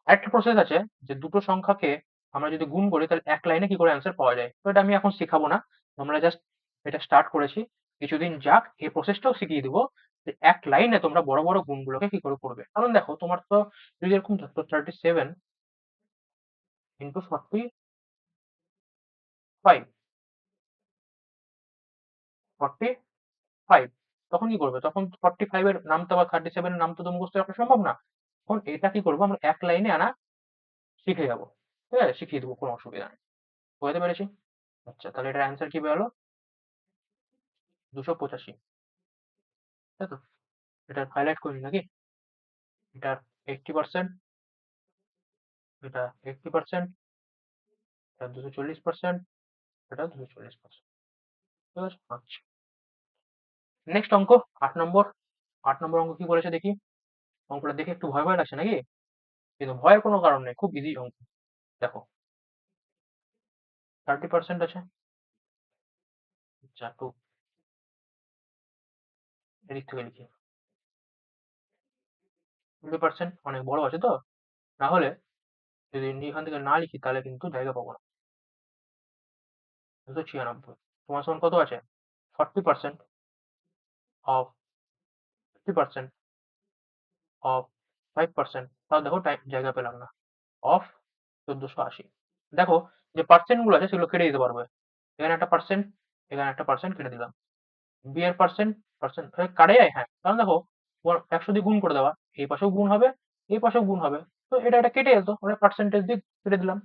আরেকটা প্রসেস আছে যে দুটো সংখ্যাকে আমরা যদি গুণ করি তাহলে এক লাইনে কি করে অ্যান্সার পাওয়া যায়। তো এটা আমি এখন শেখাবো না, তোমরা জাস্ট এটা স্টার্ট করেছি, কিছুদিন যাক এই প্রসেসটাও শিখিয়ে দেবো যে এক লাইনে তোমরা বড় বড় গুণগুলোকে কি করে করবে। কারণ দেখো তোমার তো যদি এরকম থাকতো 37 ইন্টু 45, 45, তখন কি করবে? তখন 45 এর নামতা বা 37 এর নামতা তো মুখস্থ রাখা সম্ভব না। তখন এটা কি করবো আমরা এক লাইনে আনা শিখে যাবো। ঠিক আছে, শিখিয়ে দেবো, কোনো অসুবিধা নেই। বুঝতে পেরেছি? আচ্ছা, তাহলে এটার অ্যান্সার কি বেরোলো? 285, তাই তো? এটা হাইলাইট করি নাকি? এটার 80%, এটা 80%, এটা 240%, এটা 240%। ঠিক আছে, আচ্ছা। নেক্সট অঙ্ক 8 নম্বর। 8 নম্বর অঙ্ক কি বলেছে দেখি। অঙ্কটা দেখে একটু ভয় ভয় লাগছে নাকি? কিন্তু ভয়ের কোনো কারণ নেই, খুব ইজি অঙ্ক। দেখো 30% আছে। আচ্ছা, একটু এদিক থেকে লিখি। 20% অনেক বড় আছে তো, না হলে যদি এখান থেকে না লিখি তাহলে কিন্তু জায়গা পাবো না। 296, তোমার সমান কত আছে? 40% অফ 50% অফ 5%, তাও দেখো জায়গা পেলাম না। অফ 1480। দেখো যে পার্সেন্ট গুলো আছে সেগুলো কেটে দিতে পারবে। এখানে একটা পার্সেন্ট, এখানে একটা পার্সেন্ট কেটে দিলাম। বি এর পার্সেন্ট, পার্সেন্ট কাটে যায়, হ্যাঁ, কারণ দেখো 100 দিয়ে গুণ করে দেওয়া, এই পাশেও গুণ হবে, এই পাশেও গুণ হবে, তো এটা এটা কেটে যেত, আমরা পার্সেন্টেজ দিয়ে কেটে দিলাম,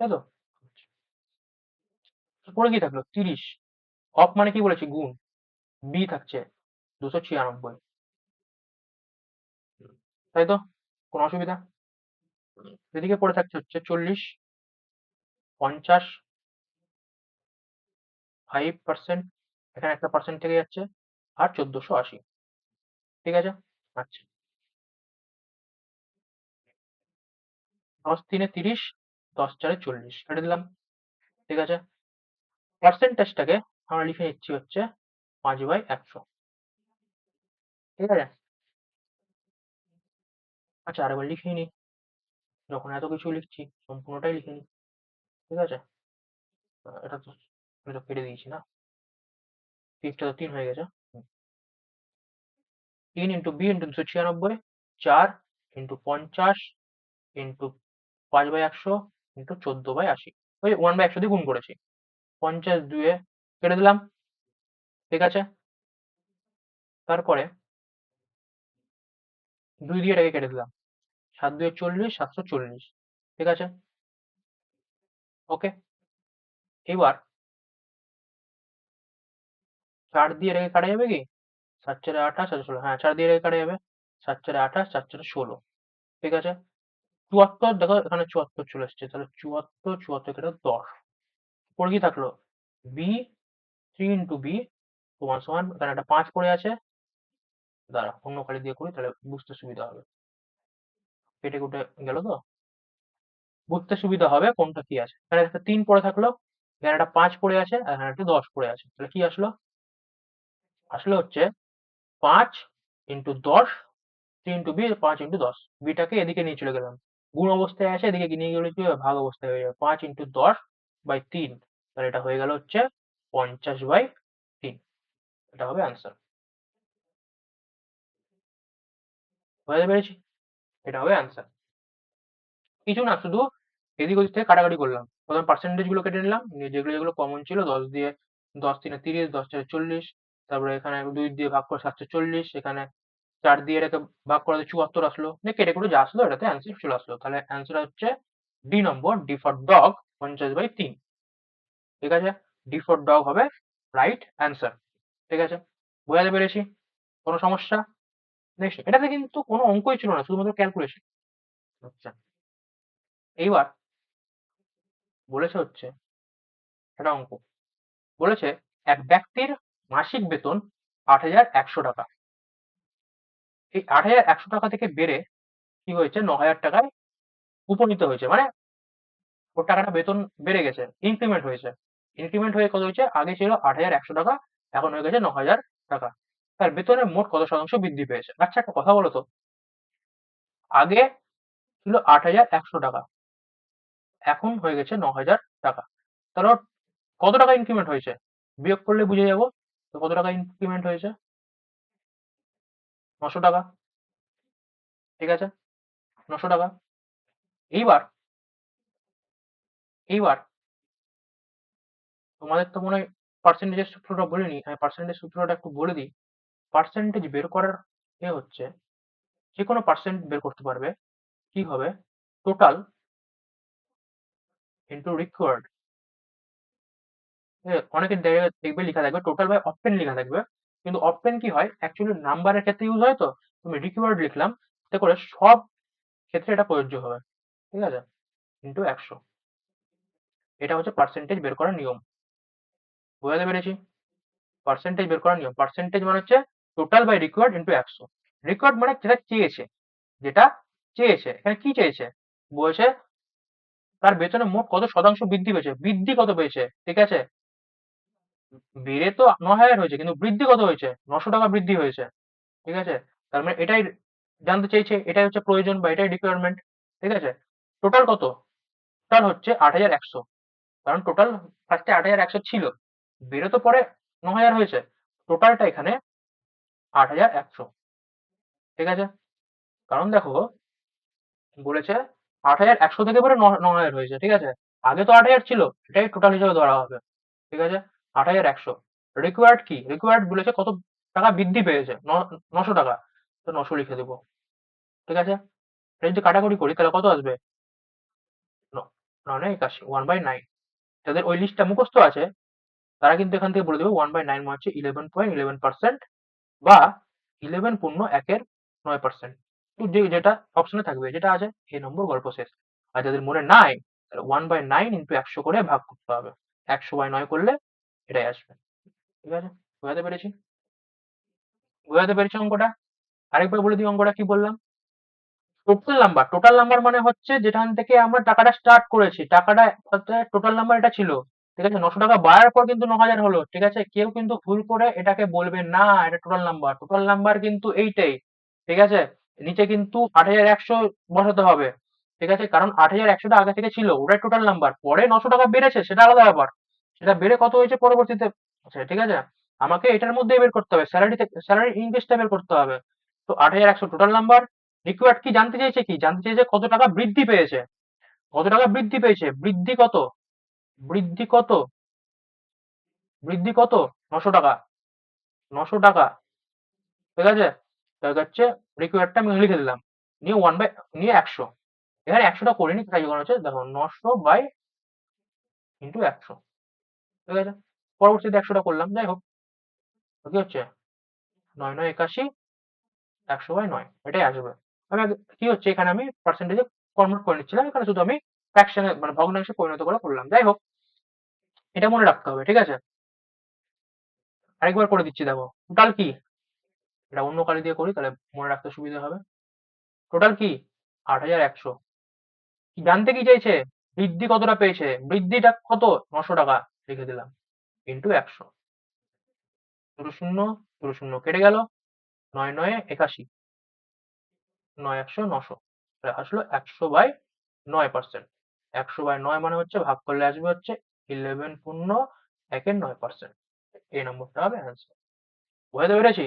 তাই তো? পরে কি থাকলো? 30। অফ মানে কি বলেছি? গুণ। বি থাকছে 296, তাই তো? কোনো অসুবিধা? এদিকে পড়ে থাকছে হচ্ছে 40, 50, 5%, এখানে একটা পার্সেন্ট থেকে যাচ্ছে, আর 1480। ঠিক আছে, আচ্ছা। 10 3 30, 10 4 40 কেটে দিলাম। ঠিক আছে, পার্সেন্টেজটাকে আমরা লিখে নিচ্ছি হচ্ছে 5/100। ঠিক আছে, আচ্ছা আরেকবার লিখে নিই, যখন এত কিছু লিখছি সম্পূর্ণটাই লিখে নিই। ঠিক আছে, এটা তো আমি তো কেটে দিয়েছি না, পিকটা তো 3 হয়ে গেছে। 3 into b into 296, 4 into 50 into 5/100 into 14/80, ওই 1/100 দিয়ে গুণ করেছি। 50 2 কেটে দিলাম। ঠিক আছে, তারপরে 2 দিয়ে এটাকে কেটে দিলাম। 7 2 40, 740। ঠিক আছে, ওকে। এবার 4 দিয়ে এটাকে কাটা যাবে কি? 7 4 28, 7 16, হ্যাঁ 4 দিয়ে এটাকে কাটা যাবে। 7 4 28, 4 4 16। ঠিক আছে, 74, দেখো এখানে 74 চলে এসছে, তাহলে 74, 74 কেটে 10। পরে কি থাকলো? বি, 3 ইন্টু বি সমান সমান, এখানে একটা 5 পড়ে আছে, দাঁড়া অন্য খালি দিয়ে করি তাহলে বুঝতে সুবিধা হবে। কেটে কুটে গেল তো, বুঝতে সুবিধা হবে কোনটা কি আছে। এখানে একটা 3 পড়ে থাকলো, এখানে একটা 5 পড়ে আছে, আর এখানে একটা 10 পড়ে আছে, তাহলে কি আসলো? আসলে হচ্ছে 5 ইন্টু 10, 3 ইন্টু বি, 5 ইন্টু 10। বিটাকে এদিকে নিয়ে চলে গেলাম, গুণ অবস্থায় আছে, এদিকে নিয়ে গেলে কি হবে? ভাগ অবস্থায় হয়ে যাবে। 5 ইন্টু 10/3, তাহলে এটা হয়ে গেল হচ্ছে 50/3। এটা হবে অ্যান্সার। বুঝতে পেরেছি? এটা হবে অ্যান্সার। কিছু না, শুধু এদিক ওদিক থেকে কাটাকাটি করলাম। প্রথমে পার্সেন্টেজ গুলো কেটে নিলাম, নিয়ে যেগুলো যেগুলো কমন ছিল 10 দিয়ে, 10 3 30, 10 4 40, তারপরে এখানে 2 দিয়ে ভাগ করে 740, এখানে 4 দিয়ে এটাকে ভাগ করে 74 আসলো, দিয়ে কেটে কুটে যা আসলো এটাতে অ্যান্সার চলে আসলো। তাহলে অ্যান্সার হচ্ছে D number, D for dog, 50/3। ঠিক আছে, ডি ফর ডগ হবে রাইট অ্যান্সার। ঠিক আছে, বোঝাতে পেরেছি? কোনো সমস্যা? নেক্সট, এটাতে কিন্তু কোনো অঙ্কই ছিল না, শুধুমাত্র ক্যালকুলেশন। আচ্ছা, এইবার বলেছে হচ্ছে একটা অঙ্ক, বলেছে এক ব্যক্তির মাসিক বেতন 8,100 টাকা। এই 8,100 টাকা থেকে বেড়ে কি হয়েছে? 9,000 টাকায় উপনীত হয়েছে, মানে ওর টাকাটা বেতন বেড়ে গেছে, ইনক্রিমেন্ট হয়েছে। ইনক্রিমেন্ট হয়ে কত হয়েছে? আগে ছিল 8,100 টাকা, এখন হয়ে গেছে 9,000 টাকা। তার বেতনে মোট কত শতাংশ বৃদ্ধি পেয়েছে? আচ্ছা, একটা কথা বলো তো, আগে ছিল 8,100 টাকা, এখন হয়ে গেছে 9,000 টাকা। তাহলে ওর কত টাকা ইনক্রিমেন্ট হয়েছে? বিয়োগ করলে বুঝে যাবো তো কত টাকা ইনক্রিমেন্ট হয়েছে। 900 টাকা। ঠিক আছে, 900 টাকা। এইবার এইবার তোমাদের তো মনে হয় পার্সেন্টেজের সূত্রটা বলিনি, আমি পার্সেন্টেজ সূত্রটা একটু বলে দিই। পার্সেন্টেজ বের করার হচ্ছে, যে কোনো পার্সেন্ট বের করতে পারবে কি হবে, টোটাল ইন্টু রিকোয়ার্ড। অনেকের দেখবে লেখা থাকবে টোটাল বাই অপটেন লেখা থাকবে, কিন্তু অপটেন কি হয় অ্যাকচুয়ালি নাম্বারের ক্ষেত্রে ইউজ হয়, তো তুমি রিকোয়ার্ড লিখলাম, তাতে করে সব ক্ষেত্রে এটা প্রযোজ্য হবে। ঠিক আছে, ইন্টু 100। এটা হচ্ছে পার্সেন্টেজ বের করার নিয়ম। বোঝাতে পেরেছি? পার্সেন্টেজ বের করার নিয়ম, পার্সেন্টেজ মানে হচ্ছে total by required into 100। Required মানে যেটা চেয়েছে, যেটা চেয়েছে, এখানে কি চেয়েছে, বলেছে তার বেতনে মোট কত শতাংশ বৃদ্ধি পেয়েছে, বৃদ্ধি কত পেয়েছে। ঠিক আছে, বেড়ে তো 9,000 হয়েছে, কিন্তু বৃদ্ধি কত হয়েছে, 900 টাকা বৃদ্ধি হয়েছে। ঠিক আছে, তার মানে এটাই জানতে চাইছে, এটাই হচ্ছে প্রয়োজন বা এটাই রিকোয়ারমেন্ট। ঠিক আছে, টোটাল কত, টোটাল হচ্ছে 8,100, কারণ টোটাল ফার্স্টে 8,100 ছিল, বেড়ে তো পরে 9,000 হয়েছে, টোটালটা এখানে 8,100। ঠিক আছে, কারণ দেখো বলেছে 8,100 থেকে পরে 9,000 হয়েছে। ঠিক আছে, আগে তো 8,000 ছিল, এটাই টোটাল হিসেবে ধরা হবে। ঠিক আছে, 8,100। রিকোয়ার্ড কি, রিকোয়ার্ড বলেছে কত টাকা বৃদ্ধি পেয়েছে, 900 টাকা, তো 900 লিখে দেবো। ঠিক আছে, এটা যদি কাটাকুটি করি তাহলে কত আসবে, 981, 1/9। যাদের ওই লিস্টটা মুখস্থ আছে তারা কিন্তু এখান থেকে বলে দেবে 1/9 মানে হচ্ছে 11.11%, বা 11 পূর্ণ 1-এর 9%। তো যেটা অপশনে থাকবে, যেটা আছে এই নম্বর, গল্প শেষ। আর যাদের মনে নাই, তাহলে 1/9 ইন্টু 100 করে ভাগ করতে হবে, 100/9 করলে এটাই আসবে। ঠিক আছে, বোঝাতে পেরেছি? বোঝাতে পেরেছি অঙ্কটা? আরেকবার বলে দিই অঙ্কটা কি বললাম। টোটাল নাম্বার, টোটাল নাম্বার মানে হচ্ছে যেখান থেকে আমরা টাকাটা স্টার্ট করেছি, টাকাটা টোটাল নাম্বার এটা ছিল। ঠিক আছে, 900 টাকা বাড়ার পর কিন্তু 9,000 হলো। ঠিক আছে, কেউ কিন্তু ভুল করে এটাকে বলবে না এটা টোটাল নাম্বার, টোটাল নাম্বার কিন্তু এইটাই। ঠিক আছে, নিচে কিন্তু 8,100 বসাতে হবে। ঠিক আছে, কারণ 8,100টা আগে থেকে ছিল, ওটাই টোটাল নাম্বার, পরে 900 টাকা বেড়েছে সেটা আলাদা ব্যাপার, সেটা বেড়ে কত হয়েছে পরবর্তীতে। আচ্ছা ঠিক আছে, আমাকে এটার মধ্যেই বের করতে হবে, স্যালারি থেকে, স্যালারি ইনক্রিজটা বের করতে হবে। তো 8,100 টোটাল নাম্বার, রিকোয়ার্ড কি জানতে চাইছে, কি জানতে চাইছে কত টাকা বৃদ্ধি পেয়েছে, কত টাকা বৃদ্ধি পেয়েছে, বৃদ্ধি কত, বৃদ্ধি কত, বৃদ্ধি কত, 900 টাকা, 900 টাকা। ঠিক আছে, তাহলে হচ্ছে রিকোয়ার্ডটা আমি লিখে দিলাম, নিয়ে নিয়ে 100। এখানে 100টা করিনি, তাই যখন হচ্ছে দেখো 900/100। ঠিক আছে, পরবর্তীতে 100টা করলাম, যাই হোক, তো কি হচ্ছে 9,981, 100/9 এটাই আসবে। কি হচ্ছে এখানে আমি পার্সেন্টেজে কনভার্ট করে নিচ্ছিলাম, এখানে শুধু আমি ফ্র্যাকশনে মানে ভগ্নাংশে পরিণত করে করলাম। যাই হোক, এটা মনে রাখতে হবে। ঠিক আছে, আরেকবার করে দিচ্ছি, দেখো টোটাল কি, এটা অন্য কালি দিয়ে করি তাহলে মনে রাখতে সুবিধা হবে। টোটাল কি 8,100, জানতে কি চাইছে, বৃদ্ধি কতটা পেয়েছে, বৃদ্ধিটা কত, 900 টাকা, লিখে দিলাম, ইন্টু 100। দুটো শূন্য, দুটো শূন্য কেটে গেল, 9,981, 9 100 900, আসলো 100/9%। 100/9 মানে হচ্ছে ভাগ করলে আসবে হচ্ছে 11 পূর্ণ 1-এর 9%। এই নম্বরটা হবে অ্যান্সার। বুঝতে পেরেছি?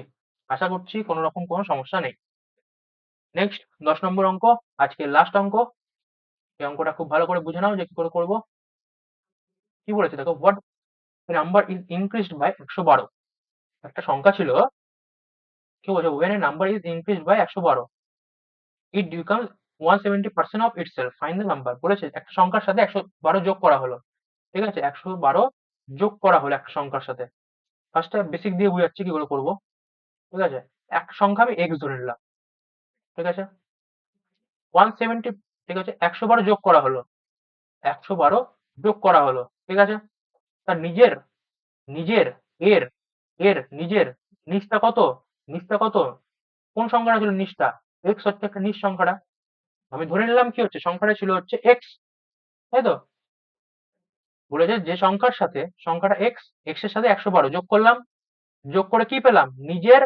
আশা করছি কোনো রকম কোনো সমস্যা নেই। নেক্সট 10 নম্বর অঙ্ক, আজকে লাস্ট অঙ্ক। এই অঙ্কটা খুব ভালো করে বুঝে নাও যে কি করে করবো। কি বলেছে দেখো, what number is increased by 112। একটা সংখ্যা ছিল, কি বলছে, when a number is increased by 112 it becomes 170% of itself, find the number. বলেছে একটা সংখ্যার সাথে 112 যোগ করা হলো। ঠিক আছে, 112 যোগ করা হলো একটা সংখ্যার সাথে। ফার্স্টে বেসিক দিয়ে বুঝাচ্ছি কি করে করবো। ঠিক আছে, একটা সংখ্যা আমি এক্স ধরে নিলাম। ঠিক আছে, 170, ঠিক আছে, 112 যোগ করা হলো, 112 যোগ করা হলো। ঠিক আছে, তার নিজের, নিজের, এর, নিজের নিচটা কত, নিচটা কত, কোন সংখ্যাটা ছিল নিচটা, এক্স হচ্ছে একটা নিচ সংখ্যাটা, আমি ধরে নিলাম কি হচ্ছে সংখ্যাটা ছিল হচ্ছে এক্স। তাই তো, বলেছে যে সংখ্যার সাথে সংখ্যাটা এক্স, এক্স এর সাথে 112 যোগ করলাম, যোগ করে কি পেলাম, নিজের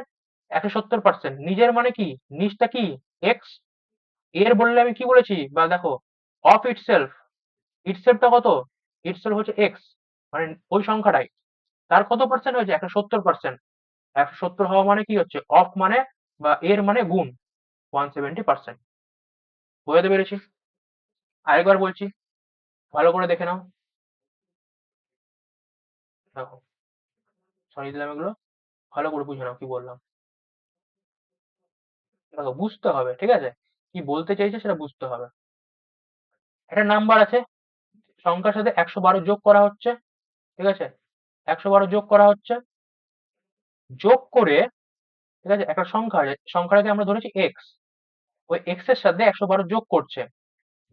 170%। নিজের মানে কি, নিচটা কি এক্স, এর বললে আমি কি বলেছি, বা দেখো অফ ইটসেলফ, ইটসেলফটা কত, ইটসেলফ হচ্ছে এক্স, মানে ওই সংখ্যাটাই, তার কত পার্সেন্ট হয়েছে, 170%। 170 হওয়া মানে কি হচ্ছে, অফ মানে বা এর মানে গুণ 170%। বোঝাতে পেরেছি? আরেকবার বলছি, ভালো করে দেখে নাও। দেখো, সরিয়ে দিলাম এগুলো, ভালো করে বুঝে নাও কি বললাম। দেখো, বুঝতে হবে, ঠিক আছে, কি বলতে চাইছে সেটা বুঝতে হবে। একটা নাম্বার আছে, সংখ্যার সাথে 112 যোগ করা হচ্ছে, ঠিক আছে, 112 যোগ করা হচ্ছে, যোগ করে, ঠিক আছে, একটা সংখ্যা, সংখ্যাটাকে আমরা ধরেছি এক্স, ওই এক্স এর সাথে 112 যোগ করছে,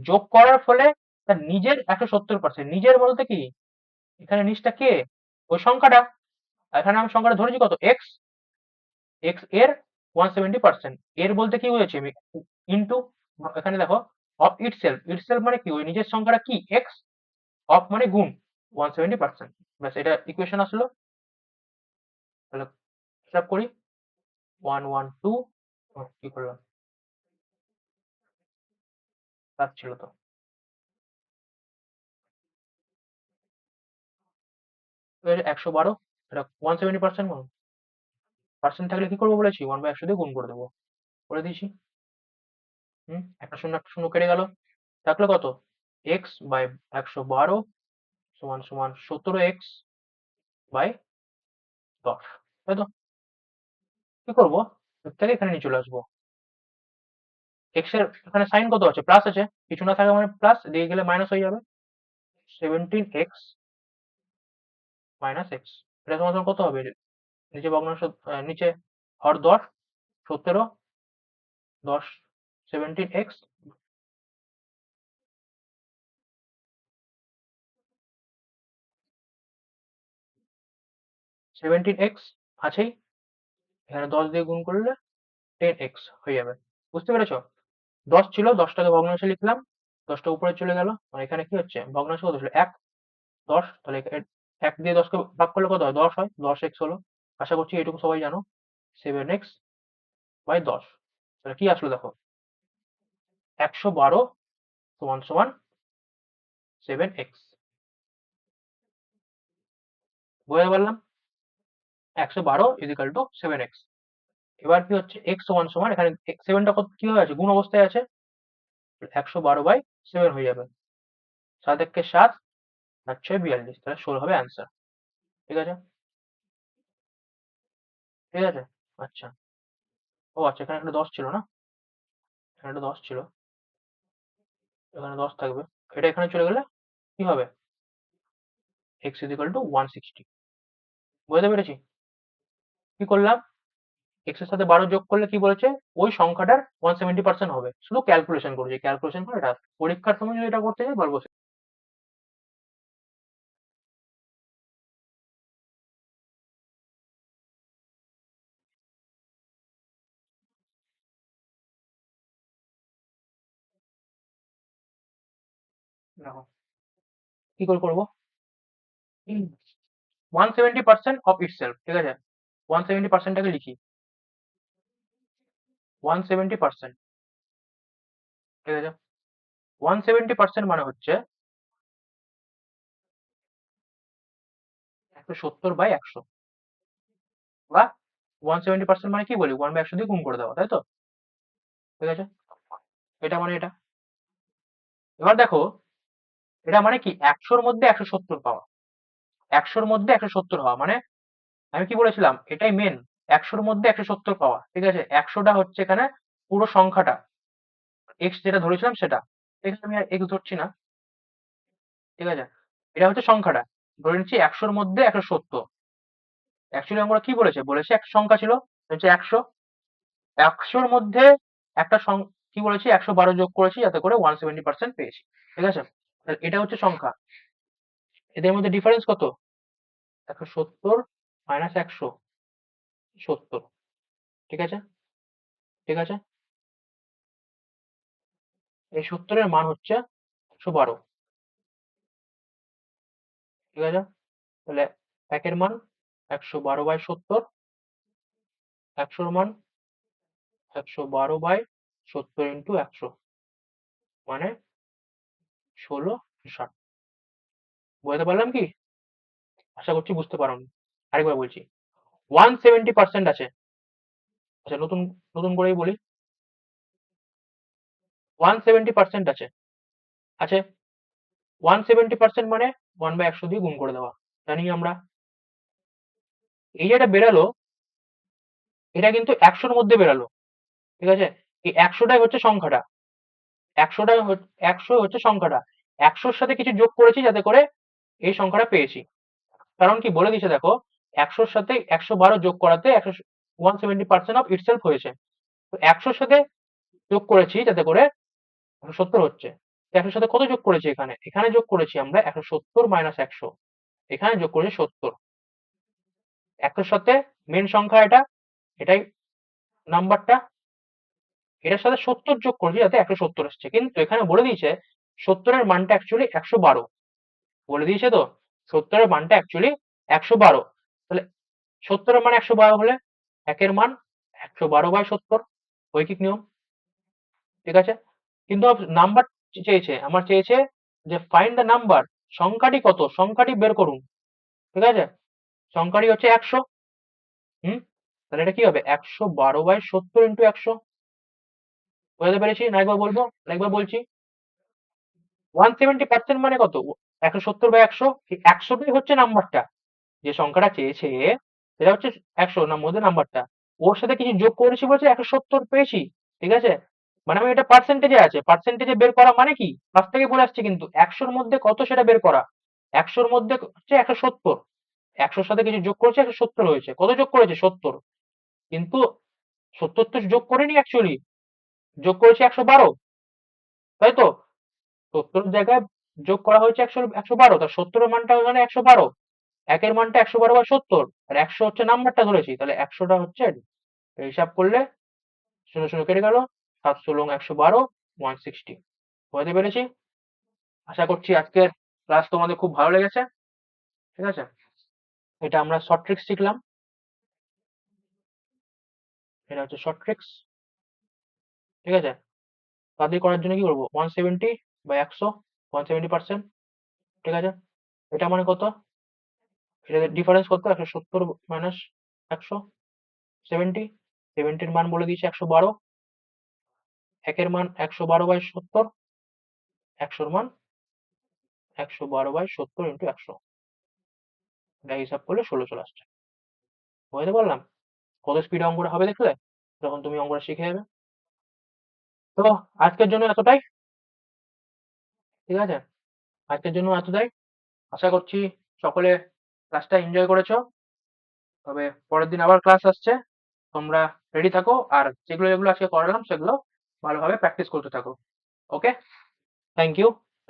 যোগ করার ফলে তার নিজের 170%। নিজের বলতে কি, এখানে নিচটা কে, ওই সংখ্যাটা, এখানে আমি সংখ্যাটা ধরেছি কত, এক্স, এক্স এর 170%। এর বলতে কি হয়েছে, আমি ইনটু, এখানে দেখো অফ ইটসেলফ, ইটসেলফ মানে কি, ওই নিজের সংখ্যাটা কি এক্স, অফ মানে গুণ 170%। ব্যাস, এটা ইকুয়েশন আসলো। তাহলে হিসাব করি, 112, কি করলাম, তার ছিল তো, তো এটা 112, এটা 170%, পার্সেন্ট থাকলে কি করবো বলেছি, 1/100 দিয়ে গুণ করে দেবো, করে দিয়েছি। একটা শূন্য একটা শূন্য কেটে গেল, থাকলো কত, এক্স বাই 112 সমান সমান 17x বাই 10, তাই তো? কি করবো, এর থেকে এখানে নিয়ে চলে আসবো। এক্স এর এখানে সাইন কত আছে, প্লাস আছে, কিছু না থাকে মানে প্লাস, দিয়ে গেলে মাইনাস হয়ে যাবে। 17x মাইনাস এক্স, এটা তোমার কত হবে, নিচে ভগ্নাংশ, নিচে হর 10, 17, 10, 17x, 17x আছেই, এখানে 10 দিয়ে গুণ করলে 10x হয়ে যাবে। বুঝতে পেরেছো? 10 ছিল, 10টাকে ভগ্নাংশে লিখলাম, 10টা উপরে চলে গেল, আর এখানে কি হচ্ছে, ভগ্নাংশ কত ছিল, 1, 10, তাহলে 1 দিয়ে 10কে ভাগ করলে কত হয়, 10 হয়, 10x হলো। আশা করছি এটুকু সবাই জানো, 7x বাই 10, তাহলে কি আসলো দেখো, 112 সমান সমান 7x। বুঝতে পারলাম, 112 ইজিক্যাল টু 7x। এবার কি হচ্ছে, x সমান সমান, এখানে 7টা কত কিভাবে আছে, গুণ অবস্থায় আছে, 112/7 হয়ে যাবে, 7 একে 7, আর 6 42, তাহলে 16 হবে অ্যান্সার। ঠিক আছে, ঠিক আছে, আচ্ছা। ও আচ্ছা, এখানে একটা 10 ছিল না, এখানে একটা 10 ছিল, এখানে 10 থাকবে, এটা এখানে চলে গেলে কি হবে, x ইজিক্যাল টু 160। বুঝতে পেরেছি? কি করলাম, x এর সাথে 12 যোগ করলে কি বলেছে, ওই সংখ্যাটার 170% হবে, শুধু ক্যালকুলেশন করেছি, ক্যালকুলেশন করে এটা পরীক্ষার সময় যদি এটা করতে যাই বলবো। দেখো কি করে করবো, 170% অফ ইটসেলফ, ঠিক আছে, 170%টাকে লিখি, 170%, ঠিক আছে, 170% মানে হচ্ছে 170/100, বা 170% মানে কি বলি, 1/100 দিয়ে গুণ করে দেওয়া, তাই তো? ঠিক আছে, এটা মানে এটা। এবার দেখো, এটা মানে কি, 100-র মধ্যে 170 পাওয়া, 100-র মধ্যে 170 হওয়া মানে, আমি কি বলেছিলাম, এটাই মেন, 100-র মধ্যে 170 পাওয়া, ঠিক আছে, 100টা হচ্ছে এখানে পুরো সংখ্যাটা, এক্স যেটা ধরেছিলাম সেটা, এখানে আমি আর এক্স ধরছি না, ঠিক আছে, এটা হচ্ছে সংখ্যাটা, ধরে নিচ্ছি 100-র মধ্যে 170। অ্যাকচুয়ালি আমরা কি বলেছে, বলেছে একটা সংখ্যা ছিল হচ্ছে 100, 100-র মধ্যে একটা কি বলেছি, 112 যোগ করেছি, যাতে করে 170% পেয়েছি, ঠিক আছে, তাহলে এটা হচ্ছে সংখ্যা, এদের মধ্যে ডিফারেন্স কত, 170 মাইনাস 100, 70, ঠিক আছে, ঠিক আছে, এই 70-এর মান হচ্ছে 112, ঠিক আছে, তাহলে একের মান 112/70, একশোর মান 112/70 ইন্টু 100 মানে 1660। বুঝতে পারলাম কি? আশা করছি বুঝতে পারোনি। আরেকবার বলছি, 170% আছে। আচ্ছা, নতুন নতুন করেই বলি, 170% আছে। আছে 170% মানে 1/100 দিয়ে গুণ করে দেওয়া, জানি আমরা। এই যেটা বেরালো, এটা কিন্তু 100-র মধ্যে বেরালো, ঠিক আছে? এই 100টাই হচ্ছে সংখ্যাটা, 100 হচ্ছে সংখ্যাটা। 100-র সাথে কিছু যোগ করেছি যাতে করে এই সংখ্যাটা পেয়েছি। কারণ কি বলে দিয়েছে দেখো, 100-র সাথে 112 যোগ করাতে 170% অফ ইটসেলফ হয়েছে। তো 100-র সাথে যোগ করেছি যাতে করে 170 হচ্ছে। 100-র সাথে কত যোগ করেছি? এখানে এখানে যোগ করেছি আমরা 170 মাইনাস 100, এখানে যোগ করেছি 70। 100-র সাথে মেন সংখ্যা এটা, এটাই নাম্বারটা, এটার সাথে 70 যোগ করেছি যাতে 170 আসছে। কিন্তু এখানে বলে দিয়েছে 70-এর মানটা অ্যাকচুয়ালি 112, বলে দিয়েছে তো 70-এর মানটা অ্যাকচুয়ালি 112। তাহলে 70-এর মান 112 হলে একের মান 112/70, ঐকিক নিয়ম, ঠিক আছে? কিন্তু নাম্বার চেয়েছে, আমার চেয়েছে যে ফাইন্ড দ্য নাম্বার, সংখ্যাটি কত, সংখ্যাটি বের করুন, ঠিক আছে? সংখ্যাটি হচ্ছে 100। তাহলে এটা কি হবে? 112/70 ইন্টু 100। বুঝতে পেরেছি না? একবার বলবো, একবার বলছি, 170% মানে কত? 170/100। এই 100টাই হচ্ছে নাম্বারটা, যে সংখ্যাটা চেয়েছে সেটা হচ্ছে 100 না মধ্যে নাম্বারটা। ওর সাথে কিছু যোগ করেছি বলছে 170 পেয়েছি, ঠিক আছে? মানে আমি এটা পার্সেন্টেজে আছে, পার্সেন্টেজে বের করা মানে কি, ফার্স্ট থেকে বলে আসছি কিন্তু 100-র মধ্যে কত সেটা বের করা। 100-র মধ্যে হচ্ছে 170, 100-র সাথে কিছু যোগ করেছে 170 হয়েছে। কত যোগ করেছে? 70। কিন্তু 70 তো যোগ করিনি অ্যাকচুয়ালি, যোগ করেছি 112, তাই তো? 70-এর জায়গায় যোগ করা হয়েছে 112, তার 70-এর মানটা ওখানে 112, একের মানটা 112/70, আর 100 হচ্ছে নাম্বারটা ধরেছি, তাহলে 100টা হচ্ছে, হিসাব করলে 0 0 কেটে গেল, 7 112, 160। বুঝতে পেরেছি? আশা করছি আজকের ক্লাস তোমাদের খুব ভালো লেগেছে, ঠিক আছে? এটা আমরা শর্ট ট্রিক্স শিখলাম, এটা হচ্ছে শর্ট ট্রিক্স, ঠিক আছে? তাদের করার জন্য কি করবো? 170/100, 170%, ঠিক আছে? এটা মানে কত? এটা ডিফারেন্স কত? 170 মাইনাস 100, 70। 70-র মান বলে দিয়েছি 112, একের মান 112/70, 100-র মান 112/70 ইন্টু 100, এটা হিসাব করলে 16 চলে আসছে। বুঝতে পারলাম কত স্পিডে অঙ্কটা হবে দেখলে, যখন তুমি অঙ্কটা শিখে যাবে। তো আজকের জন্য এতটাই, ঠিক আছে? আজকের জন্য এতটাই। আশা করছি সকলে ক্লাসটা এনজয় করেছো। তবে পরের দিন আবার ক্লাস আসছে, তোমরা রেডি থাকো, আর যেগুলো যেগুলো আজকে করালাম সেগুলো ভালোভাবে প্র্যাকটিস করতে থাকো। ওকে, থ্যাংক ইউ।